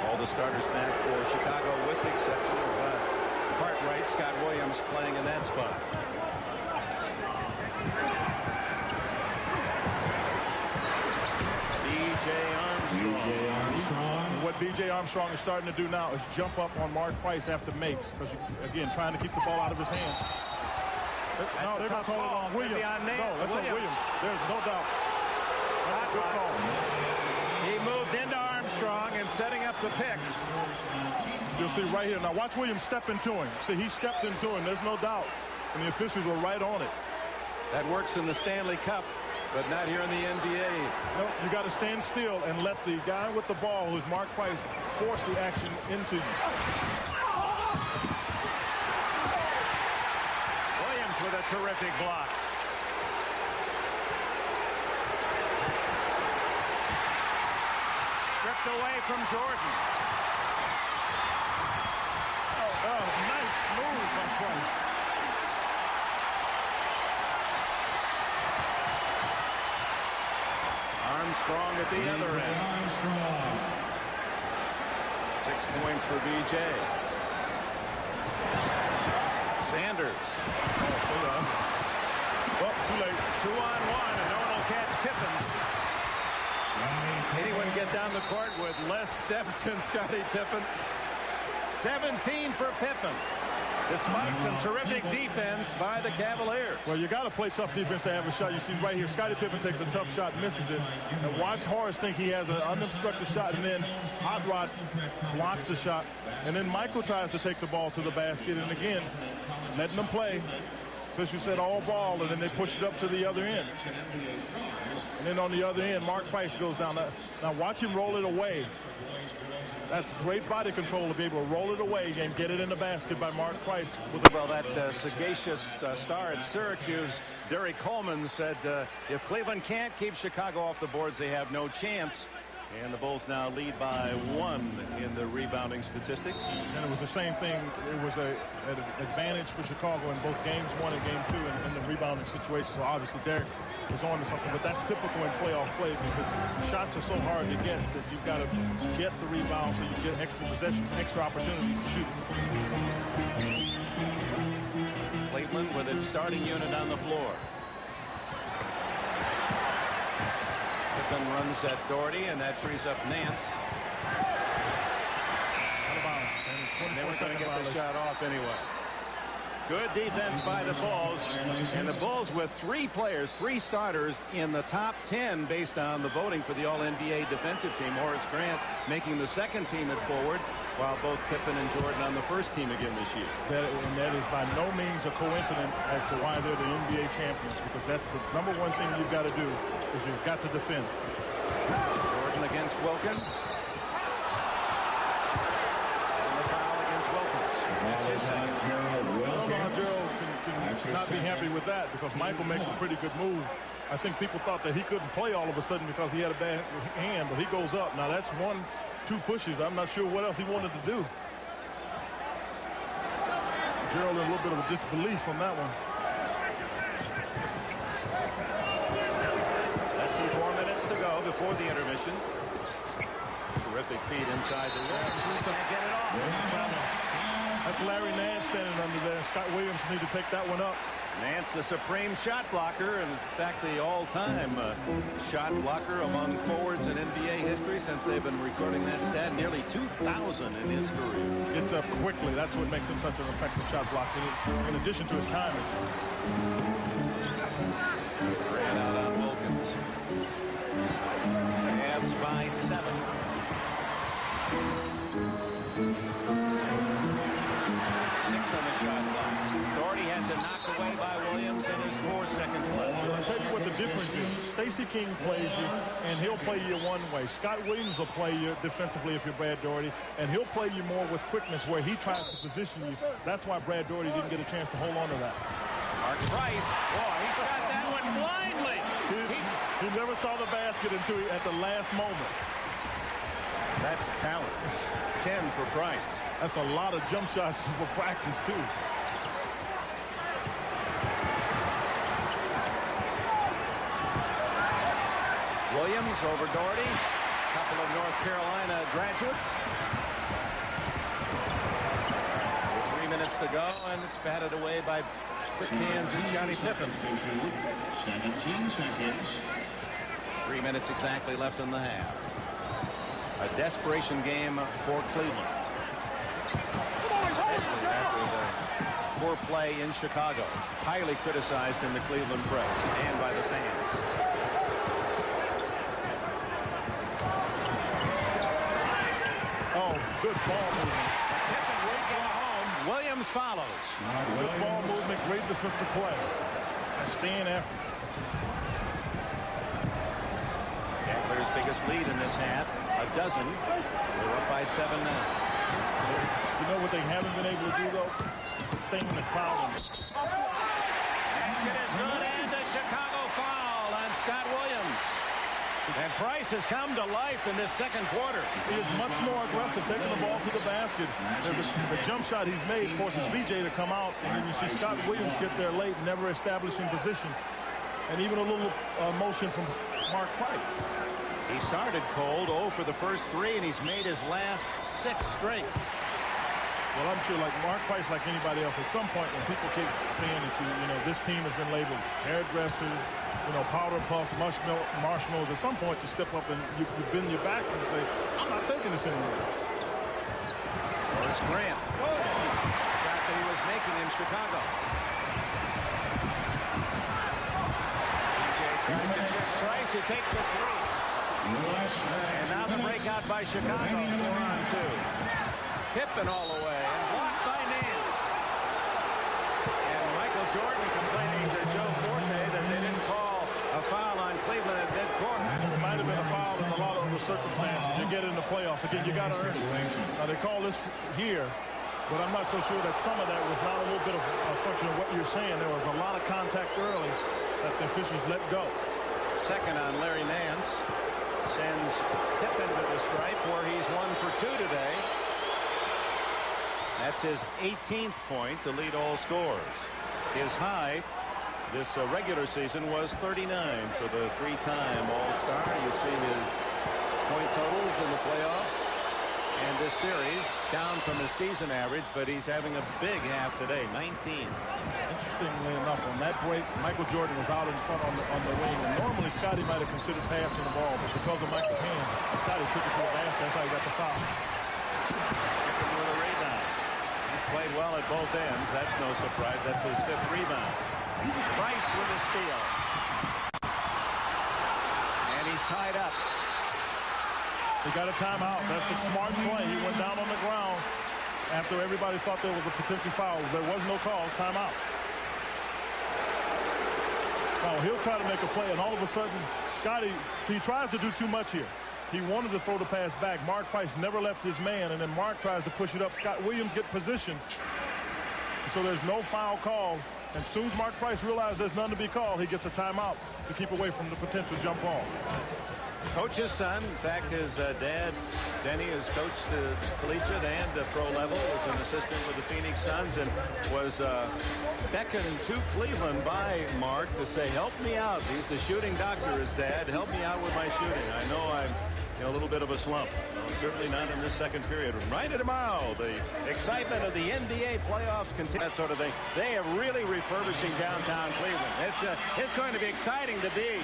[SPEAKER 2] All the starters back for Chicago with the exception of Cartwright. Scott Williams playing in that spot. B.J. Armstrong.
[SPEAKER 3] What B.J. Armstrong is starting to do now is jump up on Mark Price after makes, because, again, trying to keep the ball out of his hands. No, they're going to call it on Williams. No, that's on Williams. There's no doubt. That's a good call.
[SPEAKER 2] He moved into Armstrong and setting up the pick.
[SPEAKER 3] You'll see right here. Now watch Williams step into him. See, he stepped into him. There's no doubt. And the officials were right on it.
[SPEAKER 2] That works in the Stanley Cup, but not here in the NBA.
[SPEAKER 3] No, you got to stand still and let the guy with the ball, who's Mark Price, force the action into you.
[SPEAKER 2] Williams with a terrific block. Stripped away from Jordan.
[SPEAKER 3] Oh, nice move by Price.
[SPEAKER 2] Armstrong at the other end. 6 points for B.J. Sanders.
[SPEAKER 3] Oh, too late.
[SPEAKER 2] 2-on-1, and no one will catch Pippen. Anyone get down the court with less steps than Scottie Pippen? 17 for Pippen. despite some terrific defense by the Cavaliers.
[SPEAKER 3] Well, you got to play tough defense to have a shot. You see right here, Scottie Pippen takes a tough shot, misses it. And watch Horace think he has an unobstructed shot, and then Hot Rod blocks the shot. And then Michael tries to take the ball to the basket, and again, letting them play. Fisher said all ball, and then they push it up to the other end. And then on the other end, Mark Price goes down. Now watch him roll it away. That's great body control to be able to roll it away and get it in the basket by Mark Price.
[SPEAKER 2] Well, that sagacious star at Syracuse, Derek Coleman, said if Cleveland can't keep Chicago off the boards, they have no chance. And the Bulls now lead by 1 in the rebounding statistics.
[SPEAKER 3] And it was the same thing. It was an advantage for Chicago in both games 1 and game 2 in the rebounding situation. So obviously Derek was on to something, but that's typical in playoff play because shots are so hard to get that you've got to get the rebound so you get extra possessions, extra opportunities to shoot.
[SPEAKER 2] Cleveland with its starting unit on the floor. Pippen runs at Doherty, and that frees up Nance.
[SPEAKER 3] Out of bounds.
[SPEAKER 2] And they were going to get the shot off anyway. Good defense by the Bulls, and the Bulls with 3 players, 3 starters in the top 10 based on the voting for the All-NBA defensive team. Horace Grant making the second team at forward, while both Pippen and Jordan on the first team again this year.
[SPEAKER 3] And that is by no means a coincidence as to why they're the NBA champions, because that's the #1 thing you've got to do is you've got to defend.
[SPEAKER 2] Jordan against Wilkins. And the foul against Wilkins. That's his second.
[SPEAKER 3] Gerald can not be happy with that because Michael makes a pretty good move. I think people thought that he couldn't play all of a sudden because he had a bad hand, but he goes up. Now that's 1-2 pushes. I'm not sure what else he wanted to do. Gerald in a little bit of a disbelief on that one.
[SPEAKER 2] Less than 4 minutes to go before the intermission. Terrific feed inside the rim. Can't get it off.
[SPEAKER 3] That's Larry Nance standing under there. Scott Williams need to take that one up.
[SPEAKER 2] Nance, the supreme shot blocker, and in fact the all-time shot blocker among forwards in NBA history since they've been recording that stat. Nearly 2,000 in his career.
[SPEAKER 3] Gets up quickly. That's what makes him such an effective shot blocker, in addition to his timing.
[SPEAKER 2] Ran out on Wilkins. Cavs by 7. On the shot clock. Doherty has it knocked away by Williams, and there's 4 seconds left.
[SPEAKER 3] I'll tell you what the difference is. Stacey King plays you, and he'll play you one way. Scott Williams will play you defensively if you're Brad Doherty, and he'll play you more with quickness where he tries to position you. That's why Brad Doherty didn't get a chance to hold on to that.
[SPEAKER 2] Mark Price, boy, he shot that one blindly.
[SPEAKER 3] He never saw the basket until at the last moment.
[SPEAKER 2] That's talent. 10 for Price.
[SPEAKER 3] That's a lot of jump shots for practice, too.
[SPEAKER 2] Williams over Doherty. A couple of North Carolina graduates. 3 minutes to go, and it's batted away by quick hands of Scottie Pippen.
[SPEAKER 4] 17 seconds.
[SPEAKER 2] 3 minutes exactly left in the half. A desperation game for Cleveland. Especially after the poor play in Chicago. Highly criticized in the Cleveland press and by the fans.
[SPEAKER 3] Oh, good ball movement.
[SPEAKER 2] Pippen will get home. Williams follows.
[SPEAKER 3] Good ball movement, great defensive play. Staying after.
[SPEAKER 2] Cavaliers' biggest lead in this half. A dozen. They're up by 7 now.
[SPEAKER 3] You know what they haven't been able to do, though? Sustain the crowd.
[SPEAKER 2] Basket is good, and a Chicago foul on Scott Williams. And Price has come to life in this second quarter.
[SPEAKER 3] He is much more aggressive, taking the ball to the basket. The jump shot he's made forces BJ to come out, and then you see Scott Williams get there late, never establishing position. And even a little motion from Mark Price.
[SPEAKER 2] He started cold, 0 for the first 3, and he's made his last 6 straight.
[SPEAKER 3] Well, I'm sure like Mark Price, like anybody else, at some point when people keep saying that you know, this team has been labeled hairdressers, you know, powder puffs, marshmallows, at some point you step up and you bend your back and say, I'm not taking this anymore.
[SPEAKER 2] Horace Grant. Shot that he was making in Chicago. Tries to check Price, who takes the three. And now the breakout by Chicago, 4-on-2. Pippen all the way, and blocked by Nance. And Michael Jordan complaining to Joe Forte that they didn't call a foul on Cleveland at midcourt.
[SPEAKER 3] It might have been a foul in a lot of the circumstances. You get in the playoffs. Again, you got to earn it. Now, they call this here, but I'm not so sure that some of that was not a little bit of a function of what you're saying. There was a lot of contact early that the officials let go.
[SPEAKER 2] Second on Larry Nance. Sends Pippen to the stripe, where he's 1 for 2 today. That's his 18th point to lead all scores. His high this regular season was 39 for the three-time All-Star. You see his point totals in the playoffs and this series down from his season average, but he's having a big half today, 19.
[SPEAKER 3] Interestingly enough, on that break, Michael Jordan was out in front on the wing, and normally Scottie might have considered passing the ball, but because of Michael's hand, Scottie took it to the basket. That's how he got the foul.
[SPEAKER 2] Pippen with a rebound. He's played well at both ends. That's no surprise. That's his 5th rebound. Price with a steal. And he's tied up.
[SPEAKER 3] He got a timeout. That's a smart play. He went down on the ground after everybody thought there was a potential foul. There was no call. Timeout. Now he'll try to make a play, and all of a sudden, Scottie, he tries to do too much here. He wanted to throw the pass back. Mark Price never left his man, and then Mark tries to push it up. Scott Williams get position. So there's no foul call. And as soon as Mark Price realizes there's none to be called, he gets a timeout to keep away from the potential jump ball.
[SPEAKER 2] Coach's son, in fact, his dad, Denny, has coached the collegiate and the pro level, was an assistant with the Phoenix Suns, and was beckoned to Cleveland by Mark to say, help me out. He's the shooting doctor, his dad. Help me out with my shooting. I know I'm in a little bit of a slump. Well, certainly not in this second period. Right tomorrow, the excitement of the NBA playoffs continue, that sort of thing. They are really refurbishing downtown Cleveland. It's going to be exciting to be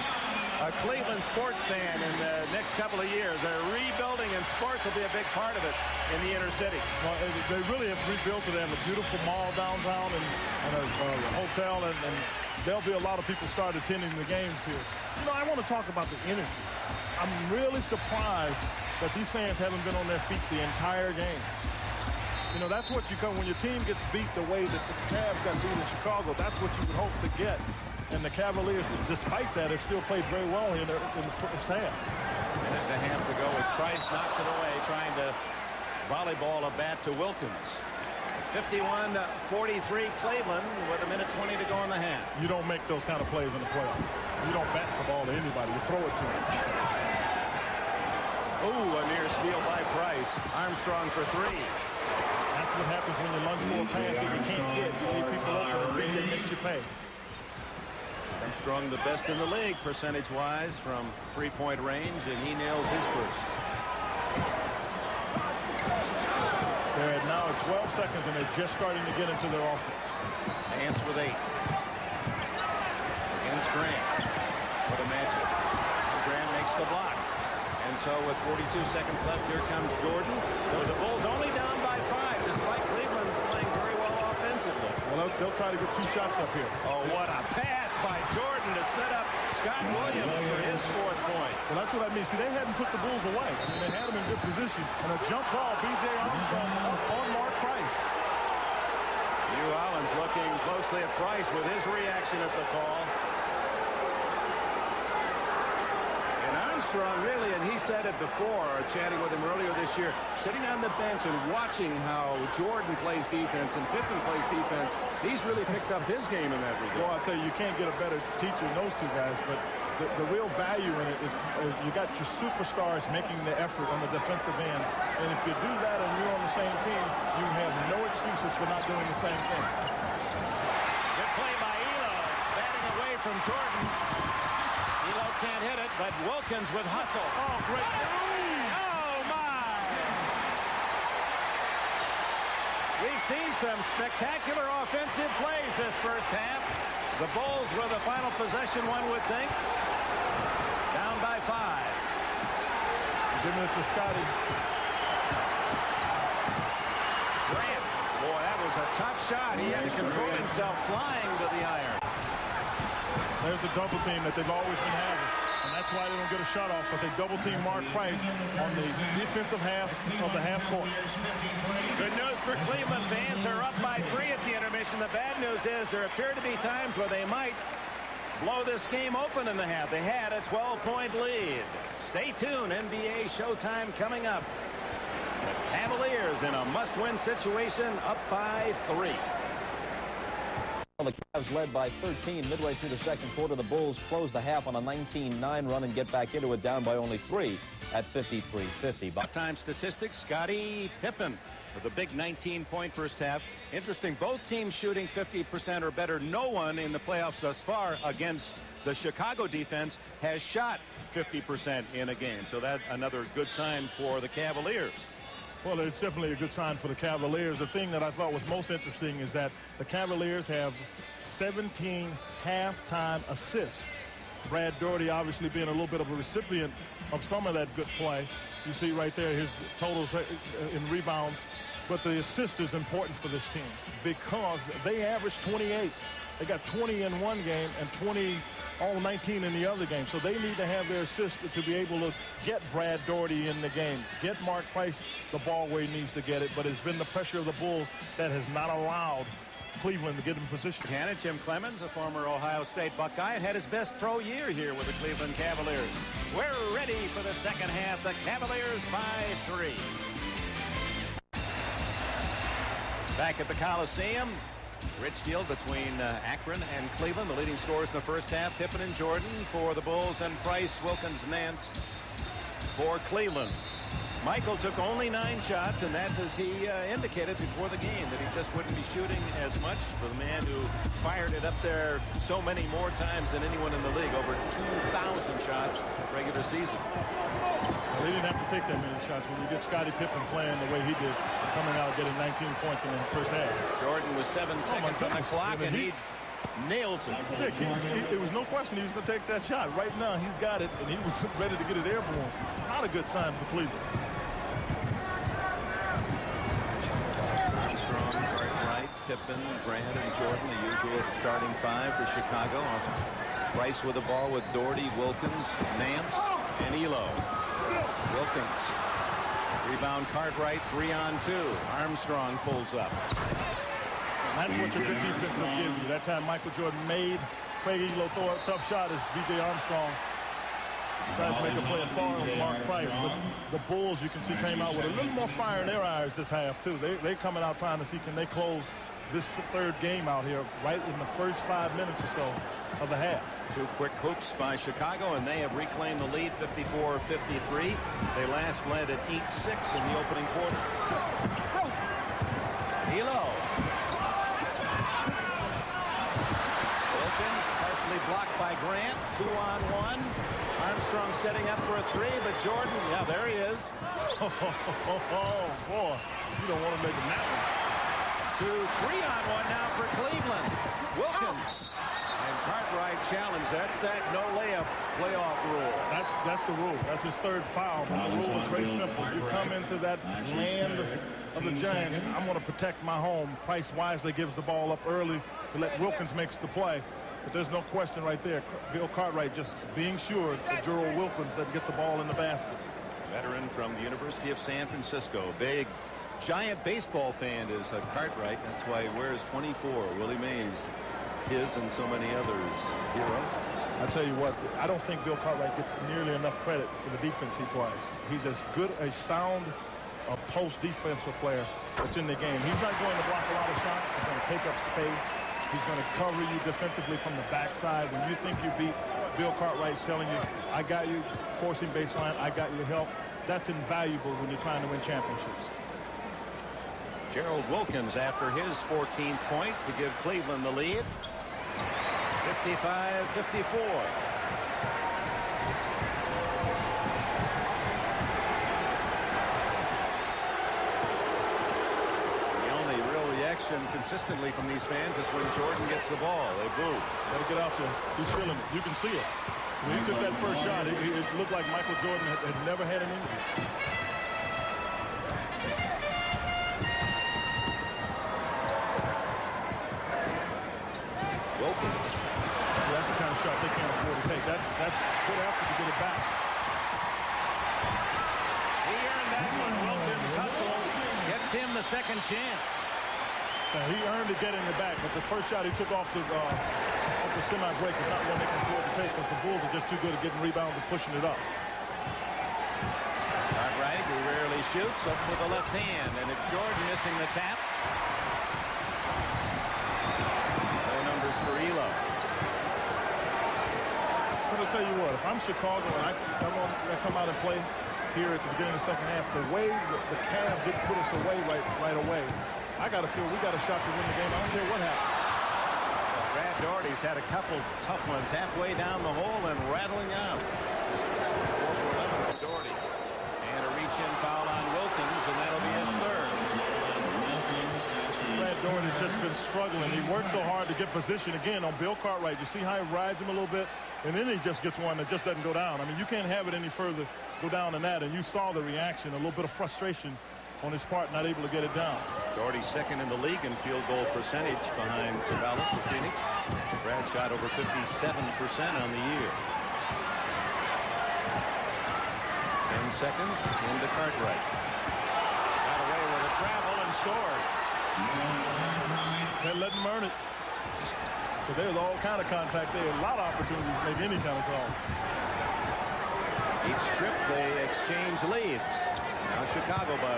[SPEAKER 2] a Cleveland sports fan in the next couple of years. They're rebuilding, and sports will be a big part of it in the inner city.
[SPEAKER 3] Well, they really have rebuilt it. They have a beautiful mall downtown and a hotel, and there'll be a lot of people start attending the games here. You know, I want to talk about the energy. I'm really surprised that these fans haven't been on their feet the entire game. You know, that's what you come when your team gets beat the way that the Cavs got beat in Chicago. That's what you would hope to get. And the Cavaliers, despite that, have still played very well in the first half.
[SPEAKER 2] Minute and a half to go as Price knocks it away, trying to volleyball a bat to Wilkins. 51-43 Cleveland with a minute 20 to go in the half.
[SPEAKER 3] You don't make those kind of plays in the playoffs. You don't bat the ball to anybody. You throw it to them.
[SPEAKER 2] Ooh, a near steal by Price. Armstrong for 3.
[SPEAKER 3] That's what happens when you lunge for a pass that you can't get. You leave people open, and BJ makes you pay.
[SPEAKER 2] Armstrong, the best in the league percentage-wise from three-point range, and he nails his first.
[SPEAKER 3] They're at now at 12 seconds, and they're just starting to get into their offense.
[SPEAKER 2] Nance with 8. Against Grant. What a matchup. Grant makes the block. And so with 42 seconds left, here comes Jordan. The Bulls only down by 5, despite Cleveland's playing very well offensively.
[SPEAKER 3] Well, they'll try to get 2 shots up here.
[SPEAKER 2] Oh, what a pass by Jordan to set up Scott Williams for his 4th point.
[SPEAKER 3] Well, that's what I mean. See, they hadn't put the Bulls away. I mean, they had them in good position. And a jump ball, B.J. Armstrong on Mark Price.
[SPEAKER 2] New Orleans looking closely at Price with his reaction at the call. And Armstrong really, and he said it before, chatting with him earlier this year, sitting on the bench and watching how Jordan plays defense and Pippen plays defense, he's really picked up his game in that regard.
[SPEAKER 3] Well, I'll tell you, you can't get a better teacher than those 2 guys, but the real value in it is you got your superstars making the effort on the defensive end. And if you do that and you're on the same team, you have no excuses for not doing the same thing.
[SPEAKER 2] Good play by Elo, batting away from Jordan. Elo can't hit it, but Wilkins with hustle.
[SPEAKER 3] Oh, great.
[SPEAKER 2] Oh, my! We've seen some spectacular offensive plays this first half. The Bulls with a final possession, one would think. Down by 5.
[SPEAKER 3] Giving it to Scottie.
[SPEAKER 2] Grant. Boy, that was was a tough shot. He had to control himself flying to the iron.
[SPEAKER 3] There's the double team that they've always been having. And that's why they don't get a shot off, because they double team Mark Price on the defensive half of the half court.
[SPEAKER 2] Good news for Cleveland fans. Are up by 3 at the intermission. The bad news is there appear to be times where they might blow this game open in the half. They had a 12-point lead. Stay tuned. NBA Showtime coming up. The Cavaliers in a must-win situation, up by 3.
[SPEAKER 5] The Cavs led by 13 midway through the second quarter. The Bulls close the half on a 19-9 run and get back into it, down by only 3 at 53-50.
[SPEAKER 2] Time statistics, Scottie Pippen with a big 19-point first half. Interesting, both teams shooting 50% or better. No one in the playoffs thus far against the Chicago defense has shot 50% in a game. So that's another good sign for the Cavaliers.
[SPEAKER 3] Well, it's definitely a good sign for the Cavaliers. The thing that I thought was most interesting is that the Cavaliers have 17 halftime assists. Brad Daugherty obviously being a little bit of a recipient of some of that good play. You see right there his totals in rebounds. But the assist is important for this team because they average 28. They got 20 in one game and all 19 in the other game. So they need to have their assists to be able to get Brad Daugherty in the game, get Mark Price the ball where he needs to get it. But it's been the pressure of the Bulls that has not allowed Cleveland to get in position.
[SPEAKER 2] Jim Clemens, a former Ohio State Buckeye, had his best pro year here with the Cleveland Cavaliers. We're ready for the second half. The Cavaliers by 3. Back at the Coliseum, Richfield between Akron and Cleveland. The leading scorers in the first half, Pippen and Jordan for the Bulls, and Price, Wilkins, Nance for Cleveland. Michael took only 9 shots, and that's as he indicated before the game, that he just wouldn't be shooting as much for the man who fired it up there so many more times than anyone in the league, over 2,000 shots regular season.
[SPEAKER 3] Well, they didn't have to take that many shots when you get Scottie Pippen playing the way he did, coming out getting 19 points in the first half.
[SPEAKER 2] Jordan was 7 seconds on the clock, and he nails it.
[SPEAKER 3] There was no question he was going to take that shot. Right now, he's got it, and he was ready to get it airborne. Not a good sign for Cleveland.
[SPEAKER 2] Armstrong, Cartwright, Pippen, Grant, and Jordan, the usual starting 5 for Chicago. Price with the ball with Daugherty, Wilkins, Nance, and Elo. Wilkins. Rebound Cartwright, 3-on-2. Armstrong pulls up.
[SPEAKER 3] And that's what your good defense will give you. That time Michael Jordan made Craig Elo throw a tough shot as B.J. Armstrong tried to make a play far with Mark Price. But the Bulls, you can see, came out with a little more fire in their eyes this half, too. They're coming out trying to see, can they close this third game out here right in the first 5 minutes or so of the half.
[SPEAKER 2] 2 quick hoops by Chicago, and they have reclaimed the lead, 54-53. They last led at 8-6 in the opening quarter. Elo. Wilkins partially blocked by Grant. 2-on-1. Armstrong setting up for a 3, but Jordan, yeah, there he is.
[SPEAKER 3] Oh, boy. You don't want to make him that one.
[SPEAKER 2] 2-3-on-1 now for Cleveland. Wilkins. And Cartwright challenge. That's that no layup playoff rule.
[SPEAKER 3] That's the rule. That's his 3rd foul. The rule is very simple. You come into that land of the Giants, I'm going to protect my home. Price wisely gives the ball up early to let Wilkins makes the play. But there's no question right there. Bill Cartwright just being sure that Gerald Wilkins doesn't get the ball in the basket.
[SPEAKER 2] Veteran from the University of San Francisco. Big, giant baseball fan is Cartwright. That's why he wears 24. Willie Mays, his and so many others. Hero.
[SPEAKER 3] I tell you what, I don't think Bill Cartwright gets nearly enough credit for the defense he plays. He's as good a sound post defensive player that's in the game. He's not going to block a lot of shots. He's going to take up space. He's going to cover you defensively from the backside. When you think you beat Bill Cartwright, telling you, I got you, forcing baseline, I got your help. That's invaluable when you're trying to win championships.
[SPEAKER 2] Gerald Wilkins after his 14th point to give Cleveland the lead. 55-54. Consistently from these fans is when Jordan gets the ball. They boo.
[SPEAKER 3] Gotta get out there. He's feeling it. You can see it. When he took that first shot, it looked like Michael Jordan had never had an injury. That's good effort to get it back.
[SPEAKER 2] He earned that one. Wilkins' hustle gets him the second chance.
[SPEAKER 3] He earned it getting it back, but the first shot he took off the semi-break is not one they can afford to take because the Bulls are just too good at getting rebounds and pushing it up.
[SPEAKER 2] Cartwright, who rarely shoots, up with the left hand, and it's Jordan missing the tap. No numbers for Elo.
[SPEAKER 3] I'm going to tell you what, if I'm Chicago and I come out and play here at the beginning of the second half, the way the Cavs didn't put us away right away, I got to feel we got a shot to win the game. I don't care what happens.
[SPEAKER 2] Brad Daugherty's had a couple tough ones halfway down the hole and rattling out. 4 for 11 for Daugherty. And a reach-in foul on Wilkins, and that'll be his third.
[SPEAKER 3] Brad Daugherty's just been struggling. He worked so hard to get position again on Bill Cartwright. You see how he rides him a little bit, and then he just gets one that just doesn't go down. I mean, you can't have it any further go down than that, and you saw the reaction, a little bit of frustration on his part, not able to get it down.
[SPEAKER 2] Daugherty second in the league in field goal percentage behind Savalas of Phoenix. Brad shot over 57% on the year. 10 seconds into Cartwright. Got away with a travel and scored.
[SPEAKER 3] They let him earn it. So there's all kind of contact there. A lot of opportunities to make any kind of call.
[SPEAKER 2] Each trip they exchange leads. Now Chicago by 1.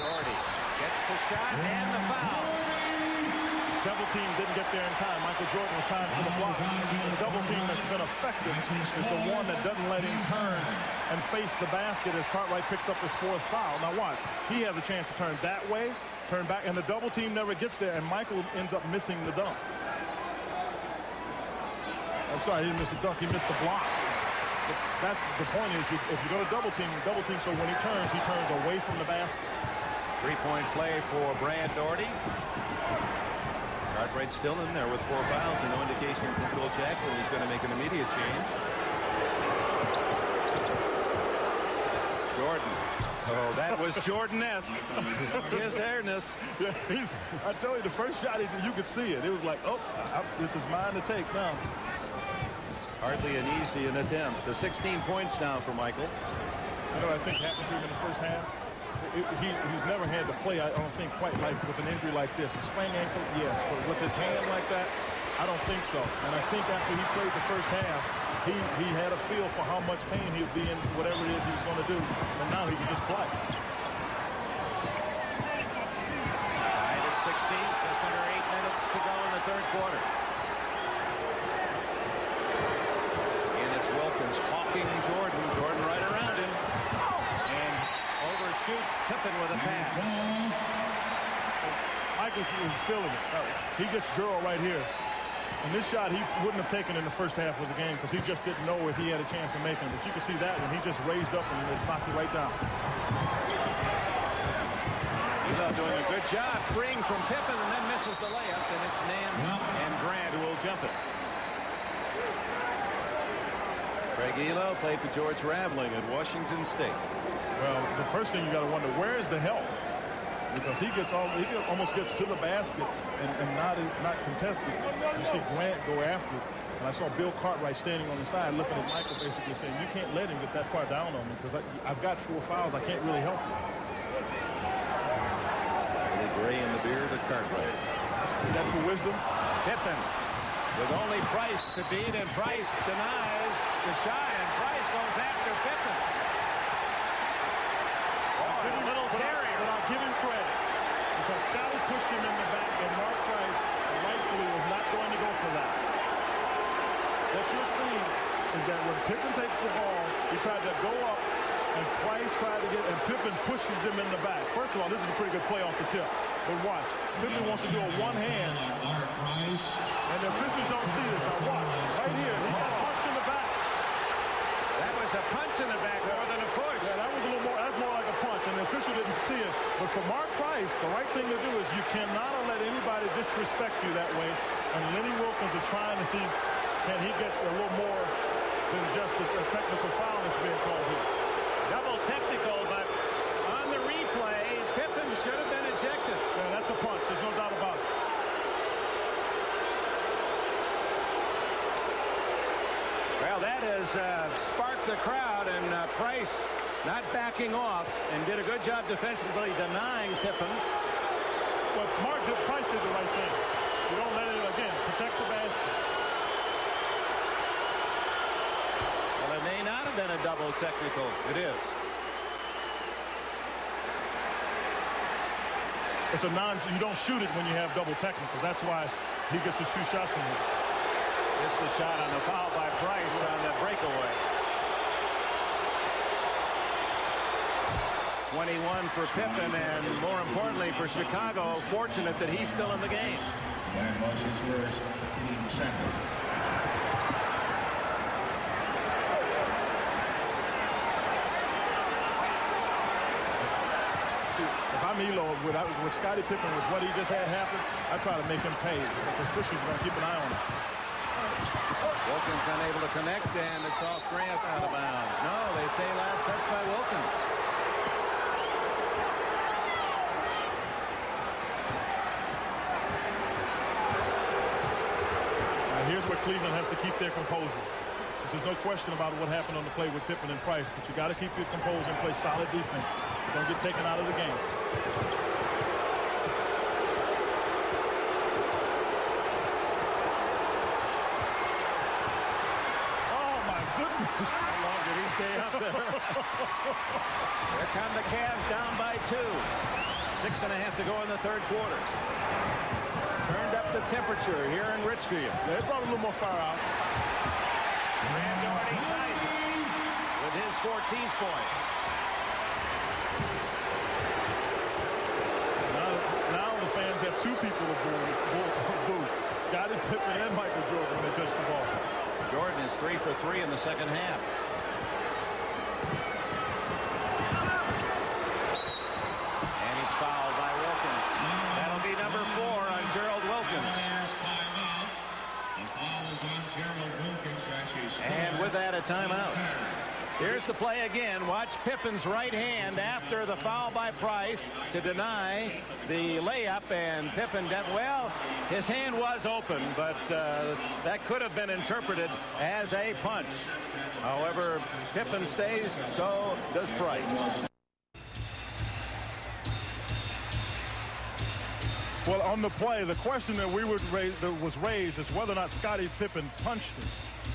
[SPEAKER 2] Daugherty gets the shot and the foul.
[SPEAKER 3] Double team didn't get there in time. Michael Jordan was trying for the block. The double team that's been effective is the one that doesn't let him turn and face the basket as Cartwright picks up his 4th foul. Now watch, he has a chance to turn that way, turn back, and the double team never gets there, and Michael ends up missing the dunk. I'm sorry, he didn't miss the dunk, he missed the block. But that's the point is, if you go to double team so when he turns away from the basket.
[SPEAKER 2] 3-point play for Brad Daugherty. Cartwright still in there with 4 fouls and no indication from Phil Jackson he's going to make an immediate change. Jordan. Oh, that was Jordan-esque. His airness.
[SPEAKER 3] Yeah, I told you, the first shot, you could see it. It was like, oh, this is mine to take now.
[SPEAKER 2] Hardly an easy attempt. To 16 points now for Michael.
[SPEAKER 3] You know what I think happened to him in the first half? He's never had to play, I don't think, quite like with an injury like this. A sprained ankle, yes, but with his hand like that, I don't think so. And I think after he played the first half, he had a feel for how much pain he would be in whatever it is he's going to do. And now he can just play.
[SPEAKER 2] Tied at 16, just under 8 minutes to go in the third quarter. And it's Wilkins hawking Jordan. Jordan right around him. And overshoots Pippen with a pass.
[SPEAKER 3] Michael is feeling it. He gets Gerald right here. And this shot he wouldn't have taken in the first half of the game because he just didn't know if he had a chance of making it. But you can see that when he just raised up and just knocked it right down.
[SPEAKER 2] Elo doing a good job freeing from Pippen and then misses the layup. And it's Nance and Grant who will jump it. Craig Elo played for George Raveling at Washington State.
[SPEAKER 3] Well, the first thing you got to wonder, where is the help? Because he almost gets to the basket and not contested. You see Grant go after it. And I saw Bill Cartwright standing on the side looking at Michael basically saying, you can't let him get that far down on me because I've got 4 fouls. I can't really help you.
[SPEAKER 2] The gray in the beard of Cartwright.
[SPEAKER 3] Is that for wisdom?
[SPEAKER 2] Pippen with only Price to beat, and Price denies the shot, and Price goes after Pippen. A little carrier.
[SPEAKER 3] But I'll give him credit because Scottie pushed him in the back, and Mark Price rightfully was not going to go for that. What you'll see is that when Pippen takes the ball, he tried to go up, and Price tried to get, and Pippen pushes him in the back. First of all, this is a pretty good play off the tip. But watch, Pippen wants to do a one hand, and the officials don't see this. Now watch, right here, he got punched in the back.
[SPEAKER 2] That was a punch in the back more than a push.
[SPEAKER 3] Yeah, that was a little more. That's more like a punch, and the official didn't see it. But for Mark Price, the right thing to do is you cannot let anybody disrespect you that way. And Lenny Wilkins is trying to see can he get a little more than just a technical foul that's being called here.
[SPEAKER 2] Double technical, but on the replay, Pippen should have been ejected.
[SPEAKER 3] Yeah, that's a punch. There's no doubt about it.
[SPEAKER 2] that has sparked the crowd, and Price not backing off and did a good job defensively denying Pippen.
[SPEAKER 3] But Price did the right thing. You don't let it, again, protect the basket.
[SPEAKER 2] Well, it may not have been a double technical. It is.
[SPEAKER 3] It's a you don't shoot it when you have double technicals. That's why he gets his 2 shots from it.
[SPEAKER 2] This the shot on the foul by Price on the breakaway. 21 for Pippen, and more importantly for Chicago, fortunate that he's still in the game.
[SPEAKER 4] That motion's first, team second.
[SPEAKER 3] If I'm Elo, with Scottie Pippen, with what he just had happen, I try to make him pay. Because the officials are going to keep an eye on him.
[SPEAKER 2] Wilkins unable to connect, and it's off Grant out of bounds. No, they say last touch by Wilkins.
[SPEAKER 3] Now here's where Cleveland has to keep their composure. There's no question about what happened on the play with Pippen and Price, but you got to keep your composure and play solid defense. Don't get taken out of the game. Oh my goodness!
[SPEAKER 2] How long did he stay up there? Here come the Cavs down by 2. 6.5 to go in the third quarter. Turned up the temperature here in Richfield.
[SPEAKER 3] They brought a little more fire out.
[SPEAKER 2] Grant ties it with his 14th point.
[SPEAKER 3] Now the fans have 2 people to boo. Scottie Pippen and Michael Jordan when they touch the ball.
[SPEAKER 2] Jordan is 3 for 3 in the second half. And he's fouled by Wilkins. That'll be number 4 on Gerald Wilkins. And with that, a timeout. Here's the play again. Watch Pippen's right hand after the foul by Price to deny the layup, and Pippen, well, his hand was open, but that could have been interpreted as a punch. However, Pippen stays, so does Price.
[SPEAKER 3] Well, on the play, the question that was raised is whether or not Scottie Pippen punched him.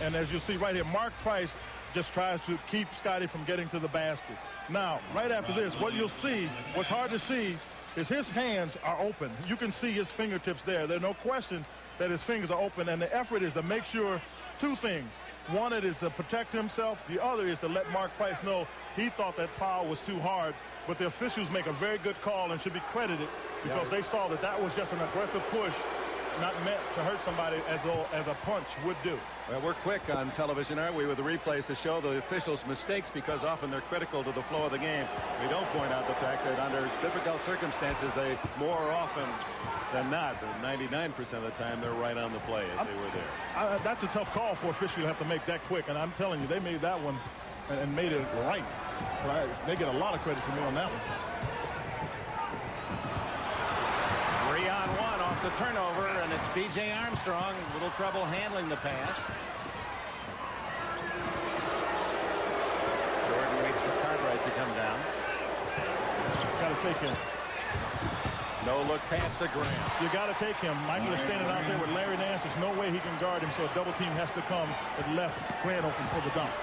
[SPEAKER 3] And as you see right here, Mark Price just tries to keep Scottie from getting to the basket. Now, right after this, what you'll see, what's hard to see, is his hands are open. You can see his fingertips there. There's no question that his fingers are open, and the effort is to make sure 2 things. One, it is to protect himself. The other is to let Mark Price know he thought that foul was too hard. But the officials make a very good call and should be credited because they saw that that was just an aggressive push, not meant to hurt somebody as a punch would do.
[SPEAKER 2] Well, we're quick on television, aren't we, with the replays to show the officials' mistakes because often they're critical to the flow of the game. We don't point out the fact that under difficult circumstances, they more often than not, 99% of the time, they're right on the play as they were there.
[SPEAKER 3] That's a tough call for officials to have to make that quick, and I'm telling you, they made that one and made it right. So they get a lot of credit from me on that one.
[SPEAKER 2] 3-on-1 off the turnover, and it's B.J. Armstrong. Little trouble handling the pass. Jordan waits for Cartwright to come down.
[SPEAKER 3] Got to take him.
[SPEAKER 2] No look pass to Grant.
[SPEAKER 3] You got to take him. Michael is standing out there with Larry Nance. There's no way he can guard him, so a double team has to come and left Grant open for the dunk.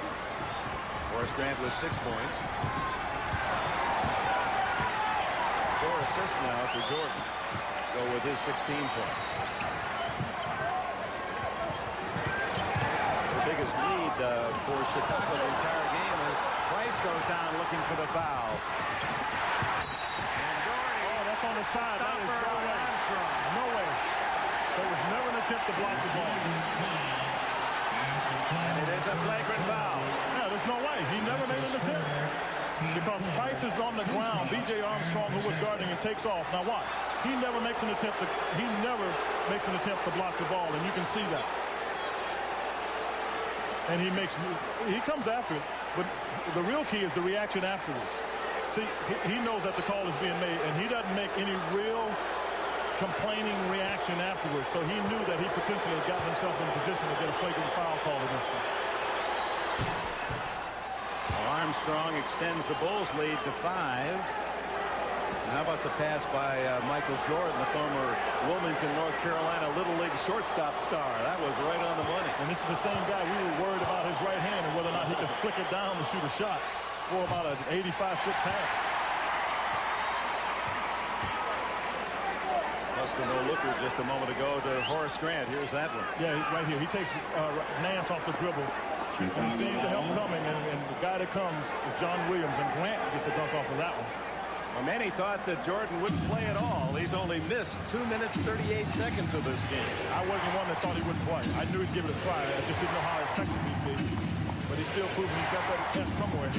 [SPEAKER 2] Horace Grant with 6 points. 4 assists now for Jordan. Go with his 16 points. The biggest lead for Chicago the entire game is Price goes down looking for the foul. And Gordy,
[SPEAKER 3] that's on the side. That is no way.
[SPEAKER 2] Armstrong.
[SPEAKER 3] No way. There was never an attempt to block the ball.
[SPEAKER 2] And it is a flagrant foul.
[SPEAKER 3] Yeah, there's no way. He never made an attempt. Because Price is on the ground. B.J. Armstrong, who was guarding him, takes off. Now watch. He never makes an attempt to block the ball, and you can see that. And he comes after it, but the real key is the reaction afterwards. See, he knows that the call is being made, and he doesn't make any real complaining reaction afterwards. So he knew that he potentially had gotten himself in position to get a flagrant foul call against him.
[SPEAKER 2] Armstrong extends the Bulls lead to 5. And how about the pass by Michael Jordan, the former Wilmington, North Carolina Little League shortstop star? That was right on the money.
[SPEAKER 3] And this is the same guy we were worried about his right hand and whether or not he could flick it down to shoot a shot for about an 85-foot pass.
[SPEAKER 2] Plus the no-looker just a moment ago to Horace Grant. Here's that one.
[SPEAKER 3] Yeah, right here. He takes Nance off the dribble. And he sees the help coming, and the guy that comes is John Williams, and Grant gets a dunk off of that one.
[SPEAKER 2] Well, many thought that Jordan wouldn't play at all. He's only missed 2 minutes 38 seconds of this game.
[SPEAKER 3] I wasn't one that thought he wouldn't play. I knew he'd give it a try. I just didn't know how effective he'd be. But he's still proving he's got that test somewhere.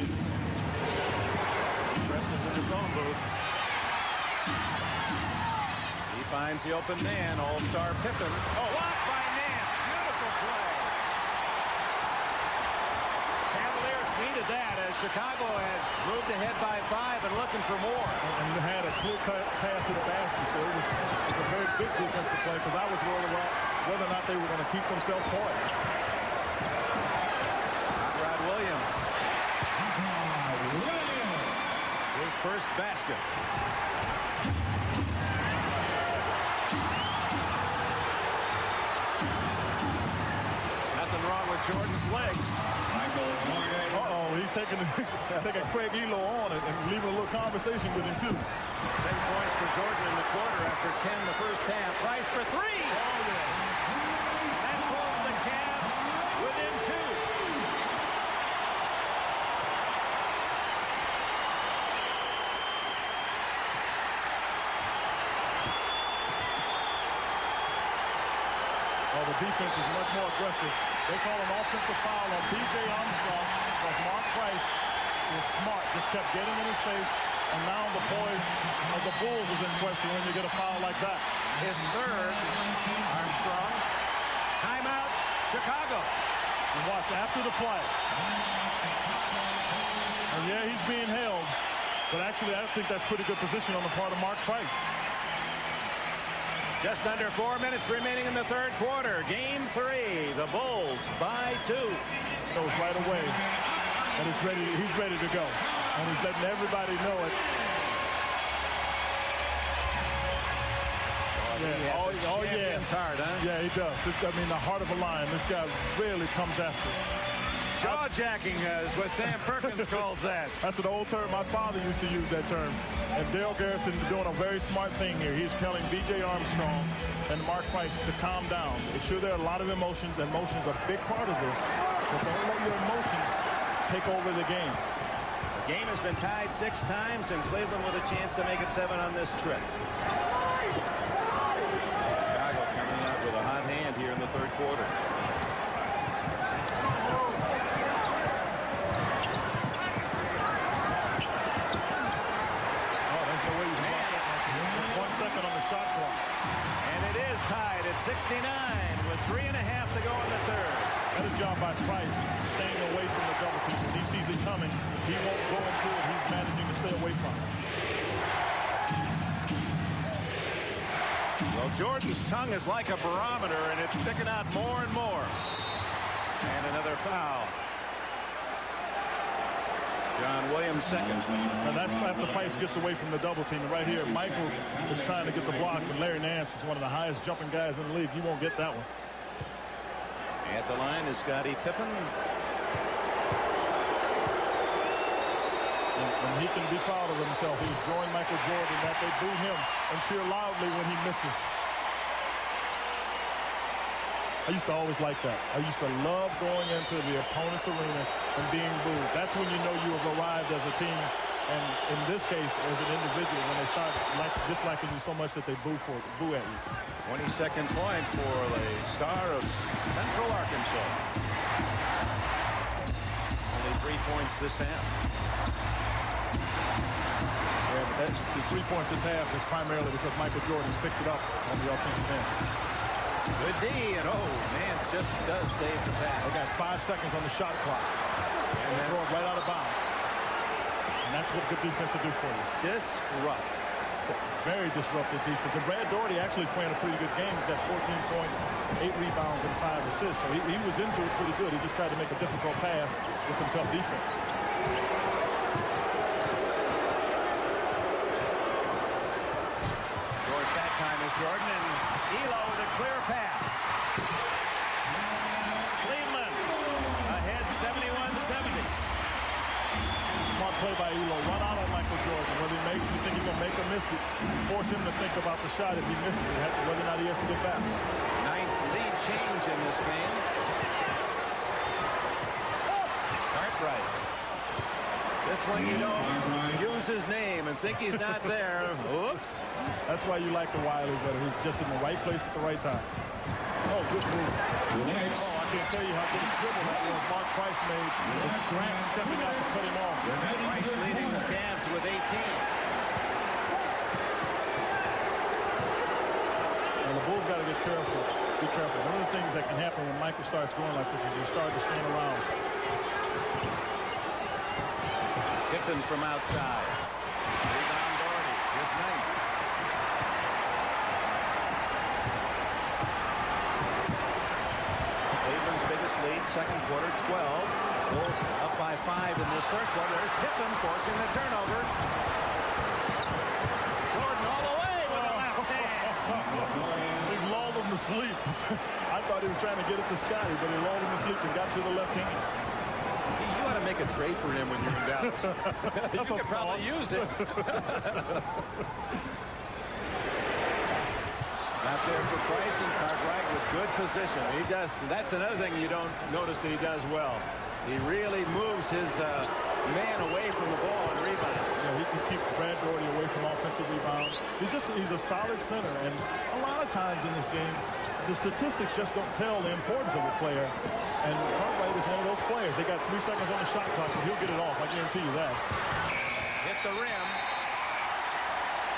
[SPEAKER 2] Presses in the phone booth. He finds the open man, all-star Pippen. Oh, blocked by Nance. Beautiful play. Cavaliers needed that as Chicago had moved ahead by 5 and looking for more.
[SPEAKER 3] And you had a clear pass to the basket, so it was a very big defensive play because I was worried about whether or not they were going to keep themselves poised.
[SPEAKER 2] Williams. His first basket. Nothing wrong with Jordan's legs.
[SPEAKER 3] He's taking Craig Elo on it and leaving a little conversation with him, too. 10
[SPEAKER 2] points for Jordan in the quarter after 10 the first half. Price for 3. That pulls the Cavs within 2.
[SPEAKER 3] The defense is much more aggressive. They call an offensive foul on B.J. Armstrong, but Mark Price was smart, just kept getting in his face, and now the poise of the Bulls is in question when you get a foul like that.
[SPEAKER 2] His third, Armstrong. Timeout, Chicago.
[SPEAKER 3] And watch after the play. And yeah, he's being held, but actually I think that's pretty good position on the part of Mark Price.
[SPEAKER 2] Just under 4 minutes remaining in the third quarter. Game 3. The Bulls by 2.
[SPEAKER 3] Goes right away. And he's ready to go. And he's letting everybody know it.
[SPEAKER 2] Yeah. Hard, huh?
[SPEAKER 3] Yeah, he does. The heart of a lion. This guy really comes after it.
[SPEAKER 2] Jaw-jacking is what Sam Perkins calls that.
[SPEAKER 3] That's an old term. My father used to use that term. And Dale Garrison is doing a very smart thing here. He's telling B.J. Armstrong and Mark Price to calm down. Sure, there are a lot of emotions, and emotions are a big part of this. But don't let your emotions take over the game.
[SPEAKER 2] The game has been tied 6 times, and Cleveland with a chance to make it 7 on this trip. Chicago coming out with a hot hand here in the third quarter.
[SPEAKER 3] Shot clock.
[SPEAKER 2] And it is tied at 69 with 3.5 to go in the third.
[SPEAKER 3] That is job by Price, staying away from the double team. When he sees it coming, he won't go into it. He's managing to stay away from it.
[SPEAKER 2] Well, Jordan's tongue is like a barometer, and it's sticking out more and more. And another foul. John Williams second.
[SPEAKER 3] And that's after Price gets away from the double team. And right here, Michael is trying to get the block, but Larry Nance is one of the highest jumping guys in the league. You won't get that one.
[SPEAKER 2] At the line is Scottie Pippen.
[SPEAKER 3] And he can be proud of himself. He's joined Michael Jordan that they boo him and cheer loudly when he misses. I used to always like that. I used to love going into the opponent's arena and being booed. That's when you know you have arrived as a team. And in this case, as an individual, when they start disliking you so much that they boo at you.
[SPEAKER 2] 22nd point for the star of Central Arkansas. Only 3 points this half.
[SPEAKER 3] Yeah, but the 3 points this half is primarily because Michael Jordan's picked it up on the offensive end.
[SPEAKER 2] Good D, and Nance just does save the pass.
[SPEAKER 3] They got 5 seconds on the shot clock. And they throw it right out of bounds. And that's what good defense will do for you.
[SPEAKER 2] Disrupt.
[SPEAKER 3] Very disruptive defense. And Brad Daugherty actually is playing a pretty good game. He's got 14 points, 8 rebounds, and 5 assists. So he was into it pretty good. He just tried to make a difficult pass with some tough defense.
[SPEAKER 2] Short that time is Jordan, and Elo with a clear path. Cleveland ahead 71-70.
[SPEAKER 3] Smart play by Elo. Run out on Michael Jordan. Whether you think he's going to make or miss it, you force him to think about the shot if he misses it, whether or not he has to get back.
[SPEAKER 2] 9th lead change in this game. Cartwright. This one you don't use his name and think he's not there. Oops.
[SPEAKER 3] That's why you like the Wiley better. He's just in the right place at the right time. Oh, good move. Oh, I can't tell you how good a dribble that was. Mark Price made. Grant stepping out to cut him off.
[SPEAKER 2] Price leading the Cavs with 18.
[SPEAKER 3] And the Bulls got to get careful. Be careful. One of the things that can happen when Michael starts going like this is you start to stand around.
[SPEAKER 2] Pippen from outside. Rebound Daugherty. His 9th. Cleveland's biggest lead, second quarter, 12. Bulls up by 5 in this third quarter. There's Pippen forcing the turnover. Jordan all the way with the left hand.
[SPEAKER 3] He lulled him to sleep. I thought he was trying to get it to Scottie, but he lulled him to sleep and got to the left hand.
[SPEAKER 2] You ought to make a trade for him when you're in Dallas. You could probably use it. Out there for Price, and Cartwright with good position. He does. That's another thing you don't notice that he does well. He really moves his man away from the ball and rebounds.
[SPEAKER 3] Yeah, he keeps Brad Daugherty away from offensive rebounds. He's a solid center, and a lot of times in this game, the statistics just don't tell the importance of a player. And Cartwright is one of those players. They got 3 seconds on the shot clock, but he'll get it off. I guarantee you that.
[SPEAKER 2] Hit the rim.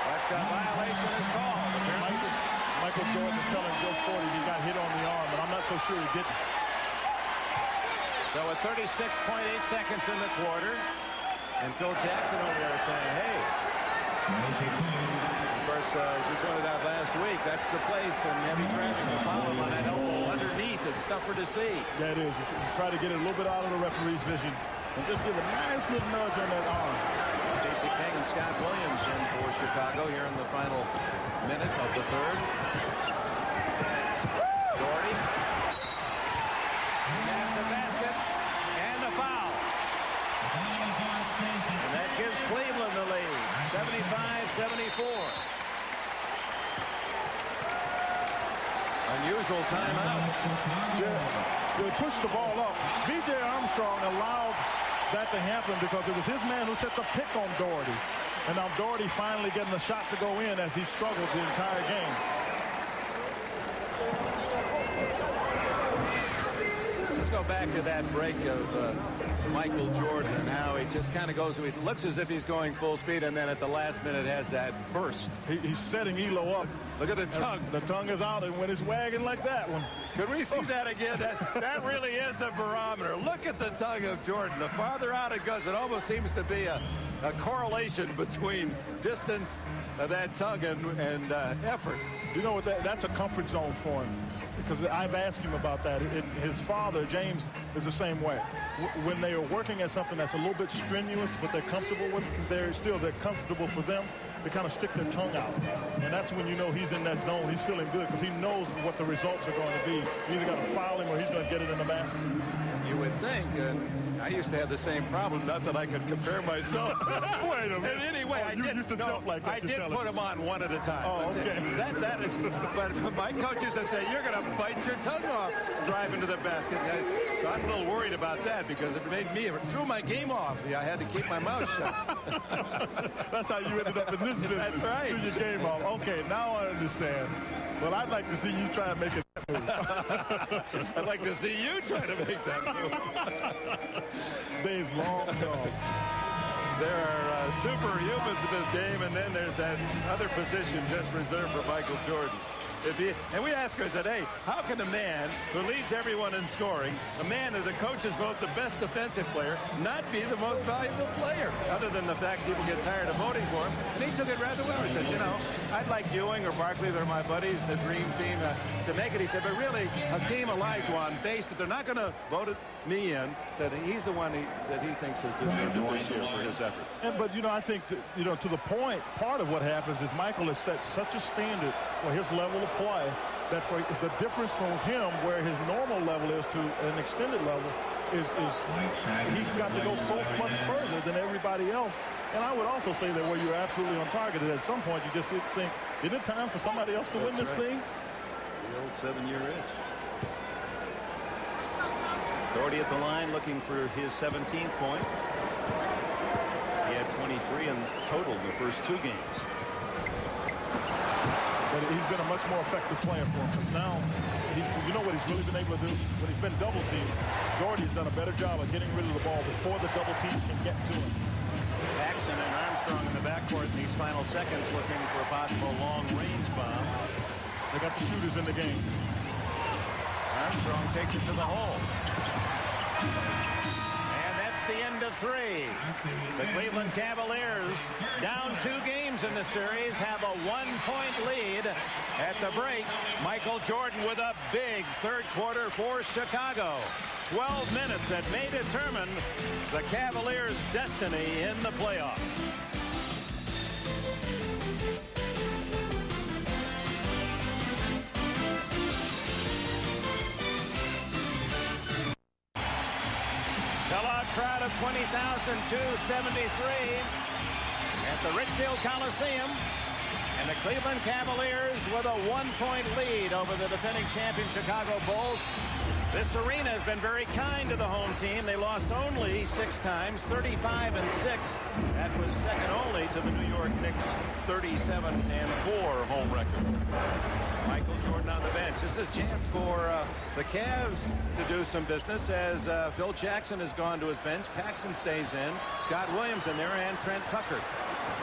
[SPEAKER 2] But violation is called.
[SPEAKER 3] Michael Jordan is telling Joe Forty he got hit on the arm, but I'm not so sure he didn't.
[SPEAKER 2] So at 36.8 seconds in the quarter, and Phil Jackson over there saying, hey. Of course, as you pointed out last week, that's the place, and heavy traffic will follow him on that elbow underneath. It's tougher to see.
[SPEAKER 3] Yeah, it is. You try to get it a little bit out of the referee's vision and just give a nice little nudge on that arm.
[SPEAKER 2] Stacey King and Scott Williams in for Chicago here in the final minute of the third. Daugherty. Has the basket and the foul. And that gives Cleveland the lead, 75-74. Unusual timeout.
[SPEAKER 3] They pushed the ball up. B.J. Armstrong allowed that to happen because it was his man who set the pick on Daugherty. And now Daugherty finally getting the shot to go in as he struggled the entire game.
[SPEAKER 2] Let's go back to that break of Michael Jordan and how he just kind of goes, he looks as if he's going full speed, and then at the last minute has that burst.
[SPEAKER 3] He's setting Elo up.
[SPEAKER 2] Look at the tongue.
[SPEAKER 3] The tongue is out, and when it's wagging like that one.
[SPEAKER 2] Could we see that again? That really is a barometer. Look at the tongue of Jordan. The farther out it goes, it almost seems to be a correlation between distance of that tongue and effort.
[SPEAKER 3] You know what? That's a comfort zone for him. Because I've asked him about that. His father, James, is the same way. When they are working at something that's a little bit strenuous, but they're comfortable with, they're comfortable for them, they kind of stick their tongue out. And that's when you know he's in that zone. He's feeling good because he knows what the results are going to be. You either got to foul him or he's going to get it in the basket.
[SPEAKER 2] You would think, and I used to have the some problem, not that I could compare myself.
[SPEAKER 3] Wait a minute.
[SPEAKER 2] Anyway, I did
[SPEAKER 3] jump like that.
[SPEAKER 2] I did put them on one at a time.
[SPEAKER 3] Oh, okay.
[SPEAKER 2] That is, but my coaches would say, you're going to bite your tongue off driving to the basket. So I was a little worried about that because it made me, it threw my game off. I had to keep my mouth shut.
[SPEAKER 3] That's how you ended up in this business.
[SPEAKER 2] That's right.
[SPEAKER 3] Threw your game off. Okay, now I understand. Well, I'd like to see you try and make it.
[SPEAKER 2] I'd like to see you try to make that move.
[SPEAKER 3] Days long gone.
[SPEAKER 2] There are superhumans in this game, and then there's that other position just reserved for Michael Jordan. And we asked her, I said, hey, how can a man who leads everyone in scoring, a man that the coach is both the best defensive player, not be the most valuable player? Other than the fact people get tired of voting for him. And he took it rather well. He said, you know, I'd like Ewing or Barkley, they're my buddies, the dream team, to make it. He said, but really, Hakeem Olajuwon, based that they're not going to vote me in, said he's the one that he thinks has deserved it this year for his effort.
[SPEAKER 3] But, you know, I think, that, you know, to the point, part of what happens is Michael has set such a standard for his level of play that for the difference from him where his normal level is to an extended level is he's got to go so much further than everybody else. And I would also say that where you're absolutely on target is at some point you just think, isn't it time for somebody else to win this thing?
[SPEAKER 2] The old 7-year itch. Doherty at the line looking for his 17th point. He had 23 in total in the first 2 games.
[SPEAKER 3] But he's been a much more effective player for him because now, you know what he's really been able to do? When he's been double teamed, Doherty's done a better job of getting rid of the ball before the double team can get to him.
[SPEAKER 2] Paxson and Armstrong in the backcourt in these final seconds looking for a possible long-range bomb.
[SPEAKER 3] They got the shooters in the game.
[SPEAKER 2] Armstrong takes it to the hole. And that's the end of 3. The Cleveland Cavaliers, down 2 games in the series, have a 1-point lead. At the break, Michael Jordan with a big third quarter for Chicago. 12 minutes that may determine the Cavaliers' destiny in the playoffs. Sellout crowd of 20,273 at the Richfield Coliseum. And the Cleveland Cavaliers with a 1-point lead over the defending champion Chicago Bulls. This arena has been very kind to the home team. They lost only 6 times, 35-6. That was second only to the New York Knicks' 37-4 home record. Michael Jordan on the bench. This is a chance for the Cavs to do some business as Phil Jackson has gone to his bench. Paxson stays in. Scott Williams in there and Trent Tucker.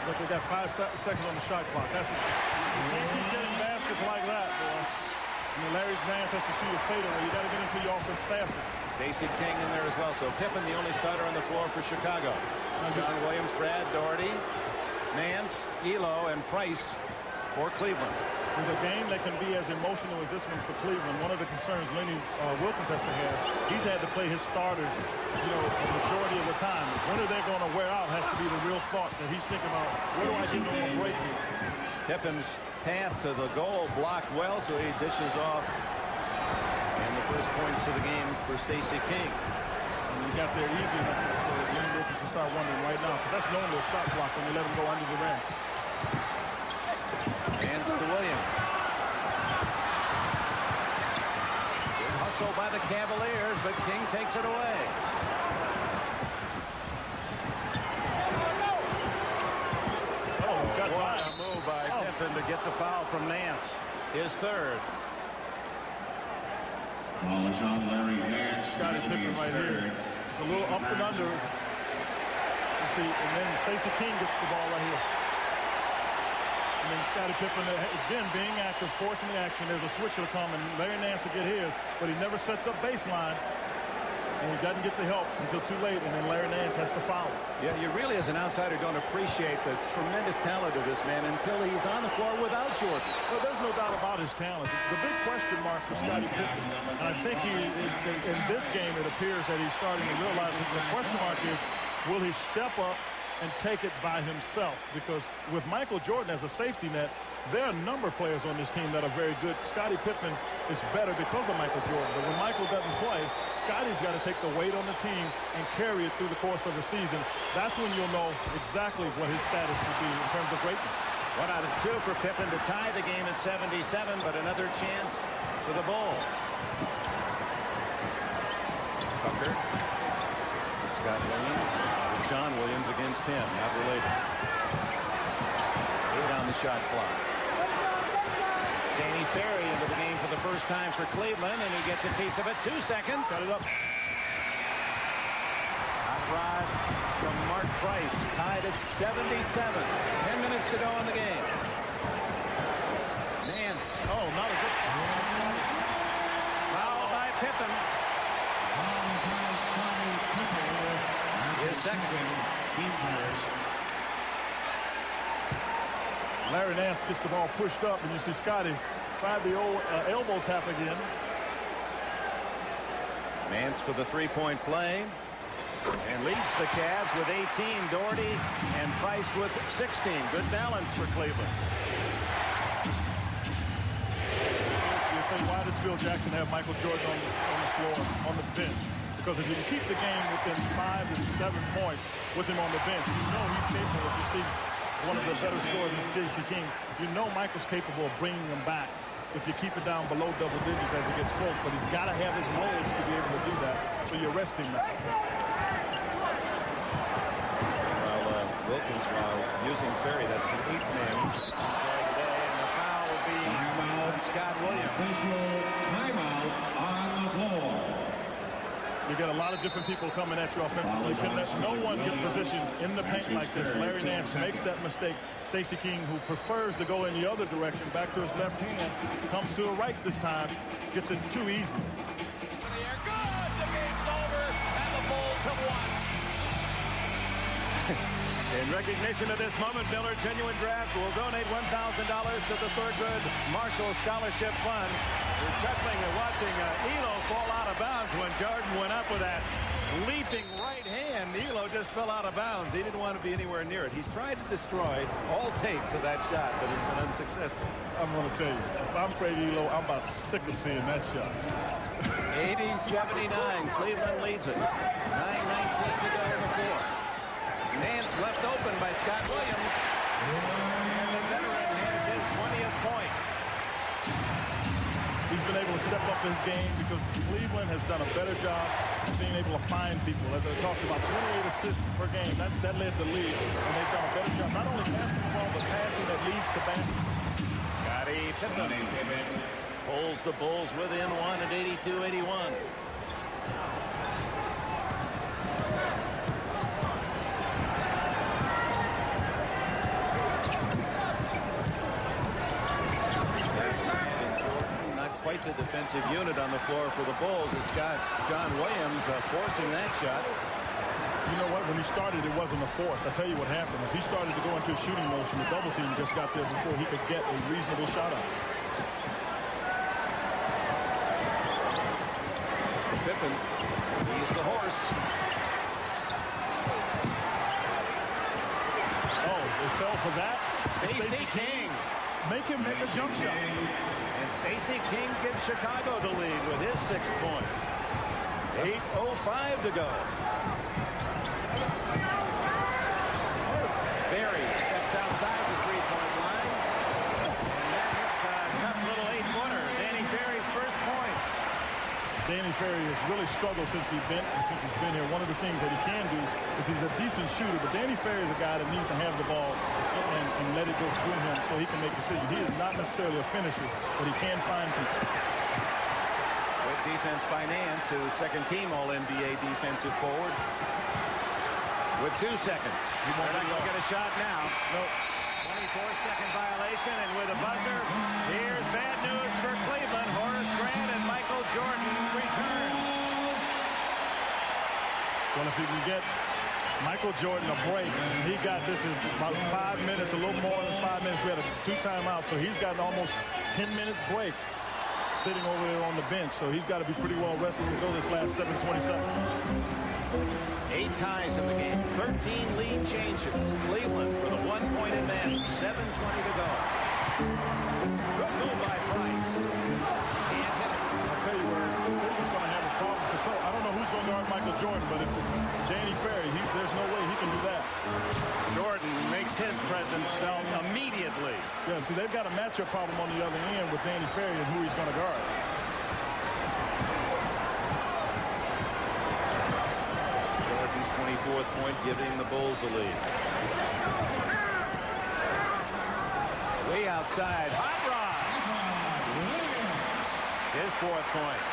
[SPEAKER 3] Look, they got 5 seconds on the shot clock. You can't keep getting baskets like that, boy. I mean, Larry Nance has to shoot a fadeaway. You got to get into your offense faster.
[SPEAKER 2] Stacey King in there as well. So Pippen, the only starter on the floor for Chicago. John Williams, Brad, Doherty, Nance, Elo, and Price for Cleveland.
[SPEAKER 3] With a game that can be as emotional as this one for Cleveland, one of the concerns Lenny Wilkins has to have, he's had to play his starters, you know, the majority of the time. When are they going to wear out has to be the real thought that he's thinking about. Where do I give them a break?
[SPEAKER 2] Pippen's path to the goal blocked well, so he dishes off. And the first points of the game for Stacey King.
[SPEAKER 3] And he got there easy enough for Lenny Wilkins to start wondering right now, because that's normally a shot block when you let him go under the rim.
[SPEAKER 2] Hands to Williams. Good hustle by the Cavaliers, but King takes it away. What a move by Pippen to get the foul from Nance. His third.
[SPEAKER 3] Scottie Pippen right here. It's a little up and under. You see, and then Stacey King gets the ball right here. And then Scottie Pippen, again, being active, forcing the action. There's a switch will come, and Larry Nance will get his, but he never sets up baseline. And he doesn't get the help until too late, and then Larry Nance has to foul.
[SPEAKER 2] Yeah, you really, as an outsider, don't appreciate the tremendous talent of this man until he's on the floor without Jordan.
[SPEAKER 3] Well, there's no doubt about his talent. The big question mark for Scottie Pippen, and I think in this game it appears that he's starting to realize that the question mark is, will he step up and take it by himself? Because with Michael Jordan as a safety net, there are a number of players on this team that are very good. Scottie Pippen is better because of Michael Jordan. But when Michael doesn't play, Scottie's got to take the weight on the team and carry it through the course of the season. That's when you'll know exactly what his status will be in terms of greatness.
[SPEAKER 2] 1 out of 2 for Pippen to tie the game at 77, but another chance for the Bulls. Tucker. Scott Williams. John Williams against him, not related. 8 on the shot clock. Danny Ferry into the game for the first time for Cleveland, and he gets a piece of it. 2 seconds.
[SPEAKER 3] Cut it up.
[SPEAKER 2] Hot rod from Mark Price, tied at 77. 10 minutes to go in the game. Nance
[SPEAKER 3] Oh, not a good
[SPEAKER 2] Foul by Pippen. His second.
[SPEAKER 3] Larry Nance gets the ball pushed up, and you see Scottie try the old elbow tap again.
[SPEAKER 2] Nance for the three-point play. And leads the Cavs with 18. Doherty and Price with 16. Good balance for Cleveland.
[SPEAKER 3] You say, why does Phil Jackson have Michael Jordan on the floor, on the bench? Because if you can keep the game within 5 to 7 points with him on the bench, you know he's capable. If you see one of the better scorers in Stacey King, you know Michael's capable of bringing them back if you keep it down below double digits as it gets close. But he's got to have his legs to be able to do that, so you rest him now.
[SPEAKER 2] Wilkins, while using Ferry, that's the 8th man today, and the foul will be on Scott Williams.
[SPEAKER 4] Timeout on the floor.
[SPEAKER 3] You get a lot of different people coming at you offensively. You can let no one get position in the paint like this. Larry Nance makes that mistake. Stacey King, who prefers to go in the other direction, back to his left hand, comes to the right this time, gets it too easy.
[SPEAKER 1] Good. The game's over, and the Bulls have won.
[SPEAKER 2] In recognition of this moment, Miller Genuine Draft will donate $1,000 to the Thurgood Marshall Scholarship Fund. We're chuckling and watching Elo fall out of bounds when Jordan went up with that leaping right hand. Elo just fell out of bounds. He didn't want to be anywhere near it. He's tried to destroy all tapes of that shot, but he's been unsuccessful.
[SPEAKER 3] I'm going to tell you, if I'm Craig Elo, I'm about sick of seeing that shot.
[SPEAKER 2] 80-79, Cleveland leads it. 9:19 to go in the fourth. Nance left open by Scott Williams. And the veteran has his 20th point.
[SPEAKER 3] He's been able to step up his game because Cleveland has done a better job of being able to find people. As I talked about, 28 assists per game. That led the league. And they've done a better job, not only passing the ball, but passing that leads to basket.
[SPEAKER 2] Scottie Pippen pulls the Bulls within one at 82-81. Quite the defensive unit on the floor for the Bulls. It's got John Williams forcing that shot.
[SPEAKER 3] You know what? When he started, it wasn't a force. I'll tell you what happened. As he started to go into a shooting motion, the double team just got there before he could get a reasonable shot up.
[SPEAKER 2] Pippen, he's the horse.
[SPEAKER 3] Oh, they fell for that?
[SPEAKER 2] Stacey King.
[SPEAKER 3] Make him make a jump shot.
[SPEAKER 2] And Stacey King gives Chicago the lead with his 6th point. 8:05 to go. Ferry steps outside the three-point line. And that hits a tough little 8-footer. Danny Ferry's first points.
[SPEAKER 3] Danny Ferry has really struggled since he's been here. One of the things that he can do is he's a decent shooter, but Danny Ferry is a guy that needs to have the ball and let it go through him so he can make decisions. He is not necessarily a finisher, but he can find people.
[SPEAKER 2] Good defense by Nance, who's second-team All-NBA defensive forward. With 2 seconds. They're not going to get a shot now.
[SPEAKER 3] Nope.
[SPEAKER 2] 24-second violation, and with a buzzer, here's bad news for Cleveland. Horace Grant and Michael Jordan return.
[SPEAKER 3] Well, if he can get Michael Jordan a break, he got this is about 5 minutes, a little more than 5 minutes. We had 2 timeouts, so he's got an almost 10-minute break sitting over there on the bench. So he's got to be pretty well rested to go this last 7:27.
[SPEAKER 2] 8 ties in the game, 13 lead changes. Cleveland with a 1-point advantage, 7:20 to go. Good move by Price. Can't hit it.
[SPEAKER 3] I'll tell you where Cleveland's going to have a problem. So I don't know who's going to guard Michael Jordan, but if it's Danny Ferry, there's no way he can do that.
[SPEAKER 2] Jordan makes his presence felt immediately.
[SPEAKER 3] Yeah, see, they've got a matchup problem on the other end with Danny Ferry and who he's going to guard.
[SPEAKER 2] Jordan's 24th point giving the Bulls a lead. Way outside, hot rod. His 4th point.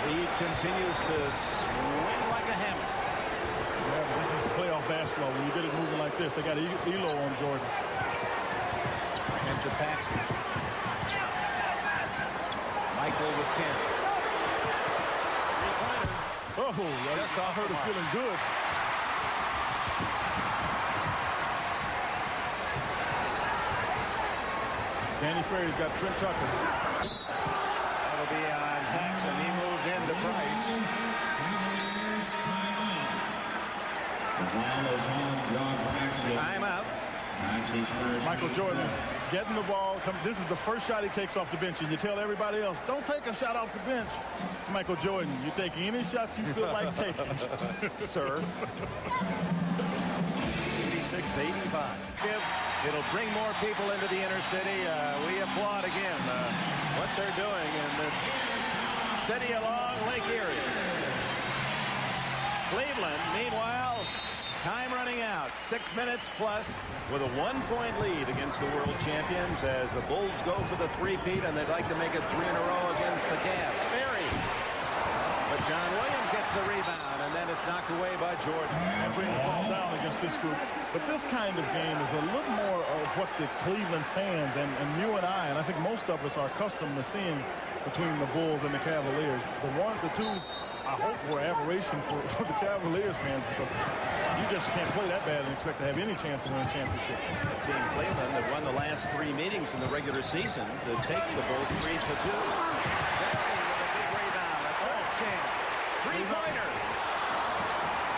[SPEAKER 2] Lead continues to swing like a hammer.
[SPEAKER 3] Yeah, but this is playoff basketball. When you get it moving like this, they got Elo on Jordan.
[SPEAKER 2] And to Paxson. equal with 10.
[SPEAKER 3] Oh, just I heard it feeling good. Danny Ferry's got Trent Tucker.
[SPEAKER 2] That'll be on Paxson. He moved into Price. Timeout.
[SPEAKER 3] Michael Jordan getting the ball. This is the first shot he takes off the bench, and you tell everybody else, don't take a shot off the bench. It's Michael Jordan. You take any shot you feel like taking.
[SPEAKER 2] Sir. 86-85. It'll bring more people into the inner city. We applaud again what they're doing in the city along Lake Erie. Cleveland, meanwhile, time running out. 6 minutes plus with a 1-point lead against the world champions as the Bulls go for the three-peat, and they'd like to make it 3 in a row against the Cavs. Ferry. But John Williams gets the rebound, and then it's knocked away by Jordan.
[SPEAKER 3] And bring the ball down against this group. But this kind of game is a little more of what the Cleveland fans and you and I think most of us are accustomed to seeing between the Bulls and the Cavaliers. The two, I hope, were aberration for the Cavaliers fans, because you just can't play that bad and expect to have any chance to win a championship.
[SPEAKER 2] Team Cleveland that won the last 3 meetings in the regular season to take the Bulls 3-2. With a big rebound, a third chance, three-pointer,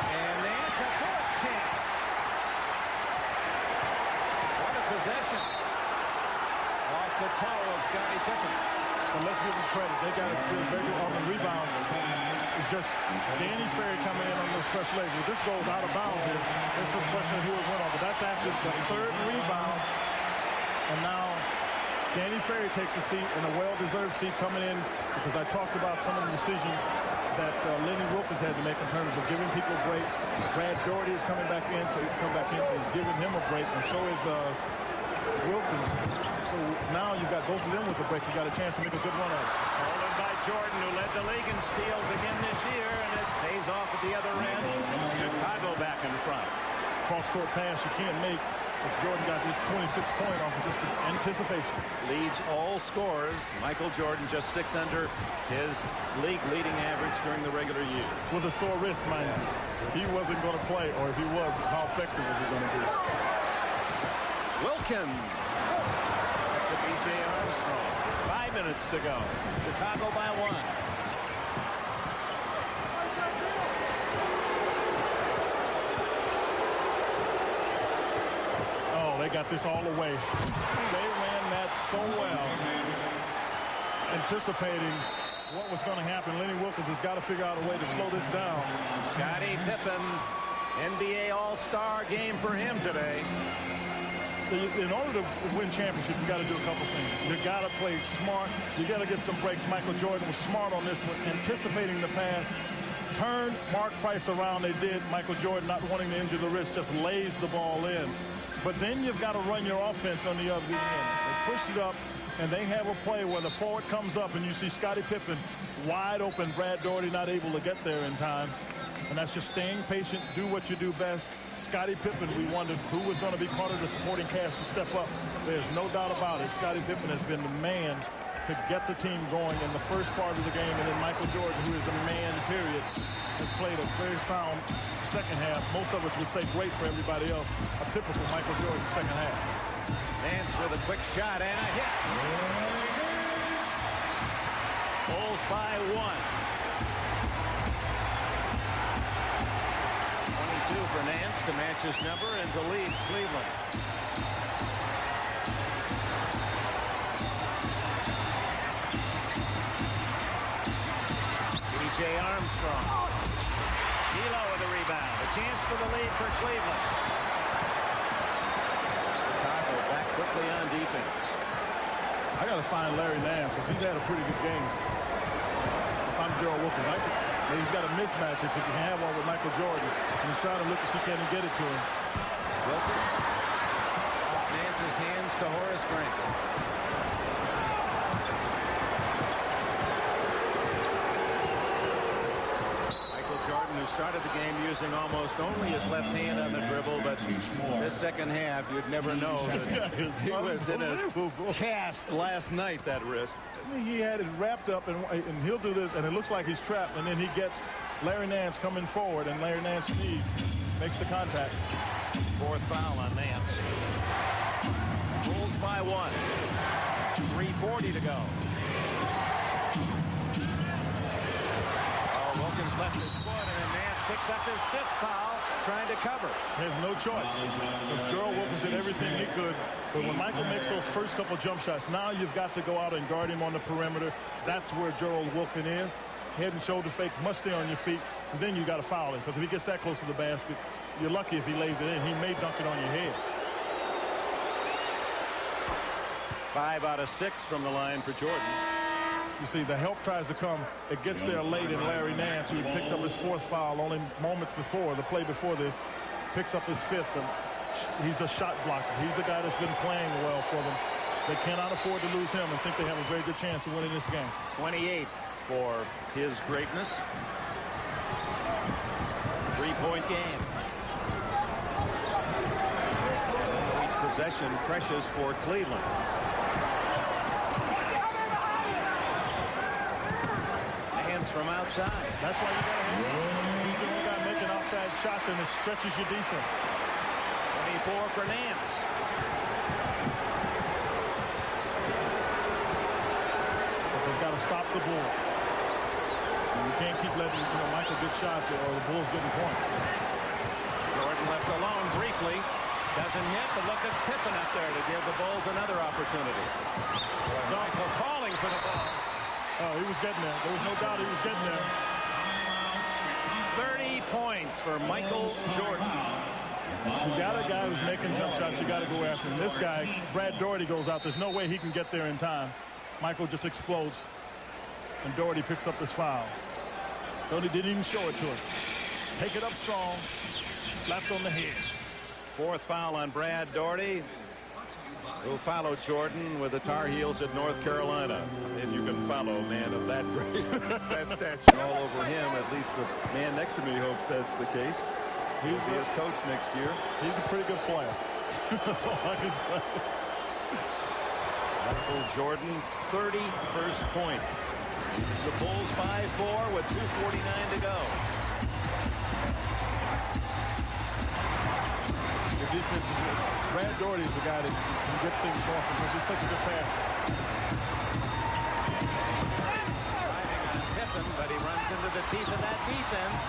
[SPEAKER 2] and that's a fourth chance. What a possession off the toe of Scottie Pippen.
[SPEAKER 3] So let's give them credit. They got to do very good on the rebounds. It's just Danny Ferry coming in on this fresh leg. If this goes out of bounds here, there's some question of who it went on. But that's after the third rebound. And now Danny Ferry takes a seat, and a well-deserved seat coming in, because I talked about some of the decisions that Lenny Wilkins had to make in terms of giving people a break. Brad Daugherty is coming back in, so he can come back in, so he's giving him a break, and so is Wilkins. So now you've got both of them with a break. You got a chance to make a good run at it.
[SPEAKER 2] Stolen by Jordan, who led the league in steals again this year, and it pays off at the other end. Chicago back in front.
[SPEAKER 3] Cross-court pass you can't make, as Jordan got this 26-point off of just anticipation.
[SPEAKER 2] Leads all scorers. Michael Jordan just 6 under his league-leading average during the regular year.
[SPEAKER 3] With a sore wrist, mind you. He wasn't going to play, or if he was, how effective was he going to be?
[SPEAKER 2] Wilkins. To B.J. Armstrong. 5 minutes to go. Chicago by 1.
[SPEAKER 3] Oh, they got this all the way. They ran that so well, anticipating what was going to happen. Lenny Wilkins has got to figure out a way to slow this down.
[SPEAKER 2] Scottie Pippen, NBA All-Star game for him today.
[SPEAKER 3] In order to win championship, you got to do a couple things. You got to play smart. You got to get some breaks. Michael Jordan was smart on this one, anticipating the pass. Turned Mark Price around. They did. Michael Jordan, not wanting to injure the wrist, just lays the ball in. But then you've got to run your offense on the other end. They push it up, and they have a play where the forward comes up, and you see Scottie Pippen wide open. Brad Daugherty not able to get there in time. And that's just staying patient, do what you do best. Scottie Pippen, we wondered who was going to be part of the supporting cast to step up. There's no doubt about it. Scottie Pippen has been the man to get the team going in the first part of the game. And then Michael Jordan, who is the man, period, has played a very sound second half. Most of us would say great for everybody else. A typical Michael Jordan second half.
[SPEAKER 2] Nance with a quick shot and a hit. Bulls by 1. 22 for Nance to match his number and to lead Cleveland. B.J. Armstrong. D'Lo with the rebound. A chance for the lead for Cleveland. Chicago back quickly on defense.
[SPEAKER 3] I got to find Larry Nance, because he's had a pretty good game. If I'm Gerald Wilkins, he's got a mismatch if he can have one with Michael Jordan. And he's trying to look to see can he get it to him.
[SPEAKER 2] Wilkins. Nance's hands to Horace Grant. Michael Jordan, who started the game using almost only his left hand on the dribble, but this second half, you'd never know that he was in a cast last night, that wrist.
[SPEAKER 3] He had it wrapped up, and he'll do this, and it looks like he's trapped, and then he gets Larry Nance coming forward, and Larry Nance sneezes, makes the contact.
[SPEAKER 2] Fourth foul on Nance. Bulls by 1. 3:40 to go. Wilkins left his foot, and then Nance picks up his 5th foul, trying to cover.
[SPEAKER 3] He has no choice. Gerald Wilkins did everything he could, but when Michael makes those first couple jump shots, now you've got to go out and guard him on the perimeter. That's where Gerald Wilkins is. Head and shoulder fake, must stay on your feet, and then you got to foul him, because if he gets that close to the basket, you're lucky if he lays it in. He may dunk it on your head.
[SPEAKER 2] 5 out of 6 from the line for Jordan.
[SPEAKER 3] You see, the help tries to come. It gets there late, and Larry Nance, who picked up his 4th foul only moments before, the play before this, picks up his 5th. And he's the shot blocker. He's the guy that's been playing well for them. They cannot afford to lose him and think they have a very good chance of winning this game.
[SPEAKER 2] 28 for his greatness. 3-point game. Each possession precious for Cleveland. From outside.
[SPEAKER 3] That's why you got to have him. He's the one guy making outside shots, and it stretches your defense.
[SPEAKER 2] 24 for Nance.
[SPEAKER 3] But they've got to stop the Bulls. And you can't keep letting Michael get shots or the Bulls getting points.
[SPEAKER 2] Jordan left alone briefly. Doesn't hit, but look at Pippen up there to give the Bulls another opportunity. Michael calling for the ball.
[SPEAKER 3] Oh, he was getting there. There was no doubt he was getting there.
[SPEAKER 2] 30 points for Michael Jordan.
[SPEAKER 3] You got a guy who's making jump shots. You got to go after him. This guy, Brad Daugherty, goes out. There's no way he can get there in time. Michael just explodes, and Daugherty picks up his foul. Daugherty didn't even show it to him. Take it up strong. Slapped on the head.
[SPEAKER 2] 4th foul on Brad Daugherty, who followed Jordan with the Tar Heels at North Carolina. If you can follow a man of that great, that statue all over him, at least the man next to me hopes that's the case. He'll be his coach next year.
[SPEAKER 3] He's a pretty good player. That's all I can say.
[SPEAKER 2] Michael Jordan's 31st point. The Bulls by 4 with 2:49 to go.
[SPEAKER 3] The defense is good. Brad Daugherty is the guy that can get things off because he's such a good passer.
[SPEAKER 2] Driving on Pippen, but he runs into the teeth of that defense.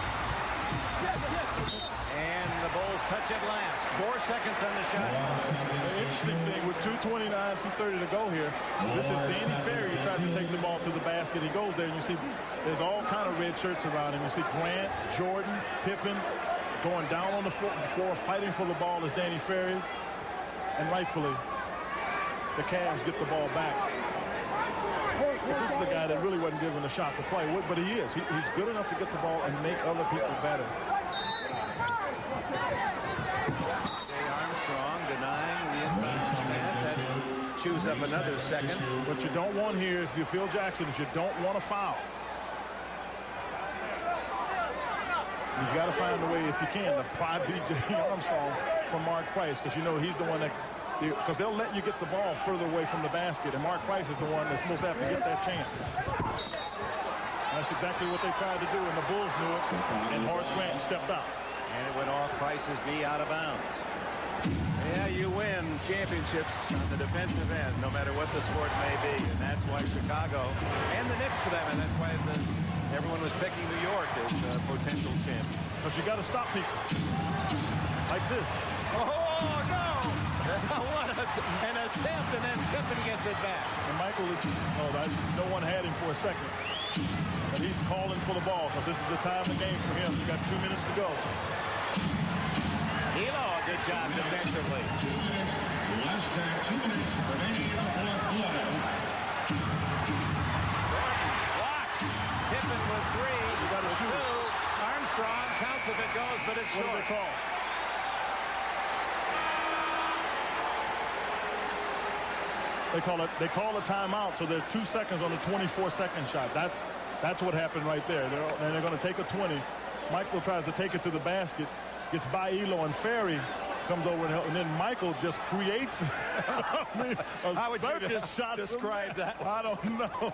[SPEAKER 2] And the Bulls touch it last. 4 seconds on the shot.
[SPEAKER 3] The interesting thing with 2:29, 2:30 to go here, this is Danny Ferry. He tries to take the ball to the basket. He goes there, and you see there's all kind of red shirts around him. You see Grant, Jordan, Pippen going down on the floor, fighting for the ball is Danny Ferry. And rightfully, the Cavs get the ball back. But this is a guy that really wasn't given a shot to play with, but he is. He's good enough to get the ball and make other people better.
[SPEAKER 2] Jay Armstrong denying the inbound pass. That chews up another second.
[SPEAKER 3] What you don't want here, if you're Phil Jackson, is you don't want to foul. You've got to find a way, if you can, to pry B.J. Armstrong from Mark Price, because you know he's the one that, because they'll let you get the ball further away from the basket, and Mark Price is the one that's most apt to get that chance. That's exactly what they tried to do, and the Bulls knew it, and Horace Grant stepped out.
[SPEAKER 2] And it went off Price's knee out of bounds. Yeah, you win championships on the defensive end, no matter what the sport may be, and that's why Chicago, and the Knicks for them, and that's why everyone was picking New York as potential champion.
[SPEAKER 3] Because you got to stop people like this.
[SPEAKER 2] Oh, no! What an attempt, and then Pippen gets it back.
[SPEAKER 3] And Michael, no one had him for a second. But he's calling for the ball because this is the time of the game for him. You got 2 minutes to go.
[SPEAKER 2] Hilo, good job defensively.
[SPEAKER 4] 2 minutes. Less than 2 minutes remaining in the fourth quarter.
[SPEAKER 2] Blocked. Pippen with 3.
[SPEAKER 3] You got to shoot.
[SPEAKER 2] 2. Armstrong counts if it goes, but it's short.
[SPEAKER 3] What do they call? They call a timeout, so they're 2 seconds on the 24-second shot. That's what happened right there. They're going to take a 20, Michael tries to take it to the basket, gets by Elo, and Ferry comes over and helps, and then Michael just creates
[SPEAKER 2] How would you describe that?
[SPEAKER 3] I don't know.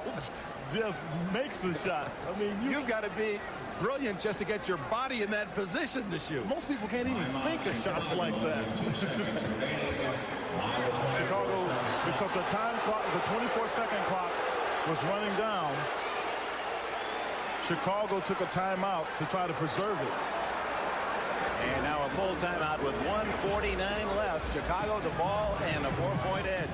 [SPEAKER 3] Just makes the shot. I mean,
[SPEAKER 2] you've got to be brilliant just to get your body in that position to shoot.
[SPEAKER 3] Most people can't even think of shots like that. Chicago, because the time clock, the 24-second clock was running down, Chicago took a timeout to try to preserve it.
[SPEAKER 2] And now a full timeout with 1:49 left. Chicago the ball and a 4-point edge.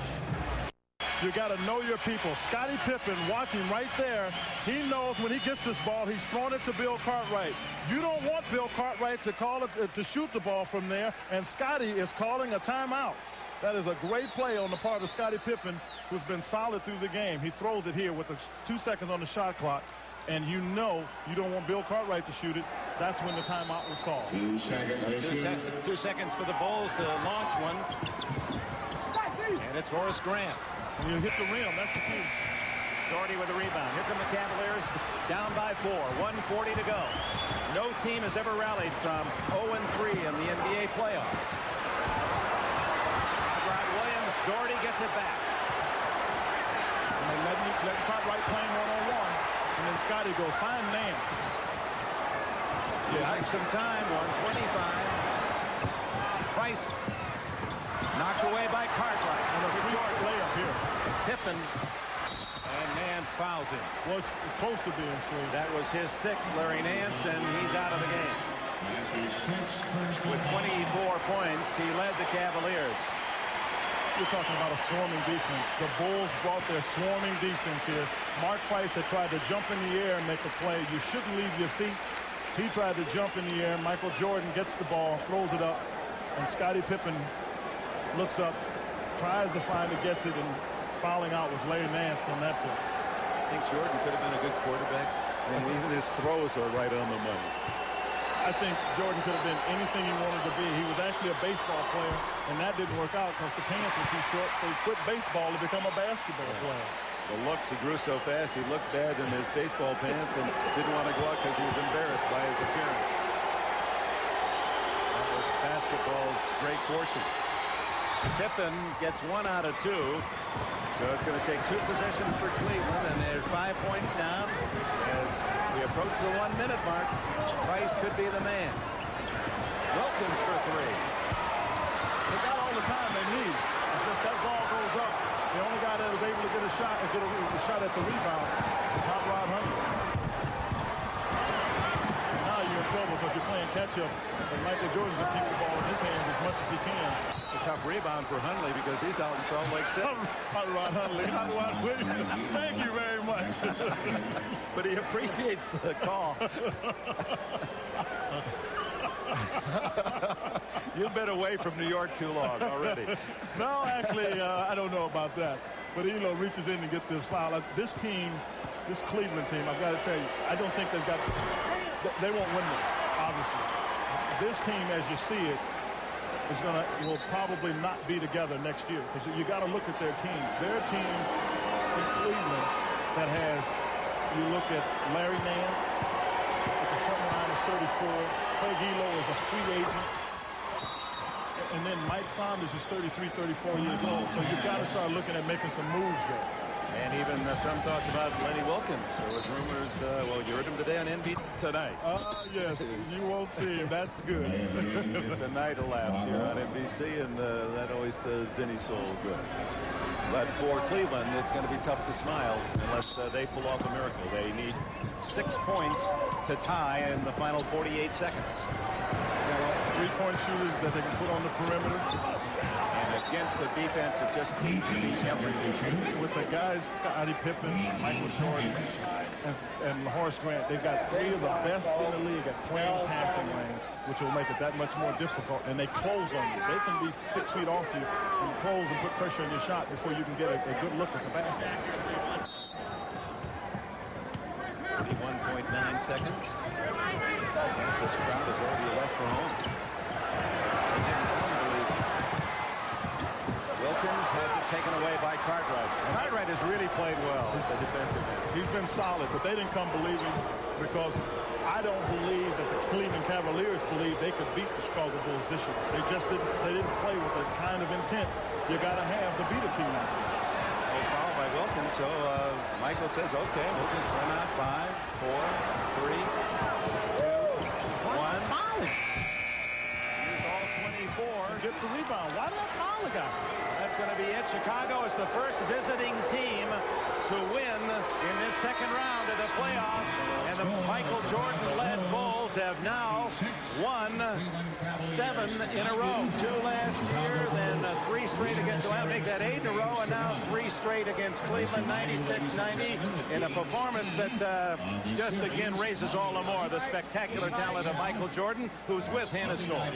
[SPEAKER 3] You got to know your people. Scottie Pippen watching right there. He knows when he gets this ball, he's throwing it to Bill Cartwright. You don't want Bill Cartwright to call it to shoot the ball from there, and Scottie is calling a timeout. That is a great play on the part of Scottie Pippen, who's been solid through the game. He throws it here with the 2 seconds on the shot clock, and you know you don't want Bill Cartwright to shoot it. That's when the timeout was called.
[SPEAKER 2] 2 seconds for the Bulls to launch one. And it's Horace Grant.
[SPEAKER 3] When you hit the rim, that's the key.
[SPEAKER 2] Doherty with the rebound. Here come the Cavaliers, down by 4. 1:40 to go. No team has ever rallied from 0-3 in the NBA playoffs. Gerald Wilkins, Doherty gets it back.
[SPEAKER 3] And they let Cartwright playing one-on-one. And then Scottie goes, find Nance.
[SPEAKER 2] Losing some time, 1:25. Price knocked away by Cartwright.
[SPEAKER 3] And a short layup here.
[SPEAKER 2] Pippen and Nance fouls him.
[SPEAKER 3] Was supposed to be in free.
[SPEAKER 2] That was his 6th, Larry Nance, and he's out of the game. With 24 points, he led the Cavaliers.
[SPEAKER 3] You're talking about a swarming defense. The Bulls brought their swarming defense here. Mark Price had tried to jump in the air and make a play. You shouldn't leave your feet. He tried to jump in the air. Michael Jordan gets the ball, throws it up, and Scottie Pippen looks up, tries to find it, gets it, and fouling out was Larry Nance on that play.
[SPEAKER 2] I think Jordan could have been a good quarterback, and even his throws are right on the money.
[SPEAKER 3] I think Jordan could have been anything he wanted to be. He was actually a baseball player, and that didn't work out because the pants were too short, so he quit baseball to become a basketball player.
[SPEAKER 2] The looks, he grew so fast, he looked bad in his baseball pants and didn't want to go out because he was embarrassed by his appearance. That was basketball's great fortune. Pippen gets 1 out of 2, so it's going to take 2 possessions for Cleveland, and they're 5 points down as we approach the 1-minute mark. Price could be the man. Wilkins for 3.
[SPEAKER 3] They got all the time they need. It's just that ball goes up. The only guy that was able to get a shot at the rebound is Hot Rod Hundley. Now you're in trouble because you're playing catch-up, and Michael Jordan's going to keep the ball in his hands as much as he can.
[SPEAKER 2] It's a tough rebound for Hundley because he's out in Salt Lake City.
[SPEAKER 3] Hot Rod Hundley. Hot Rod Williams. Thank you very much.
[SPEAKER 2] But he appreciates the call. You've been away from New York too long already.
[SPEAKER 3] No, actually, I don't know about that. But Elo reaches in to get this foul. This team, this Cleveland team, I've got to tell you, I don't think they won't win this, obviously. This team, as you see it, will probably not be together next year because you got to look at their team. Their team in Cleveland that has, you look at Larry Nance, at the front line is 34. Craig Elo is a free agent. And then Mike Sanders is 33, 34 years old. So you've got to start looking at making some moves there.
[SPEAKER 2] And even some thoughts about Lenny Wilkins. There was rumors, well, you heard him today on NBC tonight.
[SPEAKER 3] Yes, you won't see him. That's good.
[SPEAKER 2] It's a night elapse here on NBC, and that always does any soul good. But for Cleveland, it's going to be tough to smile unless they pull off a miracle. They need 6 points to tie in the final 48 seconds.
[SPEAKER 3] Three-point shooters that they can put on the perimeter.
[SPEAKER 2] And against the defense, it just seems to be everything.
[SPEAKER 3] With the guys, Scottie Pippen, Michael Jordan, and Horace Grant, they've got 3 of the best in the league at playing passing lanes, which will make it that much more difficult. And they close on you. They can be 6 feet off you and close and put pressure on your shot before you can get a good look at the basket.
[SPEAKER 2] 31.9 seconds. This crowd is already left for home. Wilkins has it taken away by Cartwright. Cartwright has really played well.
[SPEAKER 3] He's been solid, but they didn't come believing because I don't believe that the Cleveland Cavaliers believe they could beat the Chicago Bulls this year. They just didn't play with the kind of intent you got to have to beat a team like this.
[SPEAKER 6] A foul by Wilkins, so Michael says, okay, Wilkins run out 5, 4, 3, 2, 1.
[SPEAKER 3] Foul.
[SPEAKER 2] He's all 24.
[SPEAKER 3] Get the rebound. Why did I foul the guy?
[SPEAKER 2] That's going to be it. Chicago is the first visiting team to win in this second round of the playoffs. And the Michael Jordan-led Bulls have now won 7 in a row. 2 last year, then 3 straight against, well, make that 8 in a row, and now 3 straight against Cleveland, 96-90, in a performance that just again raises all the more the spectacular talent of Michael Jordan, who's with Hannah Storm.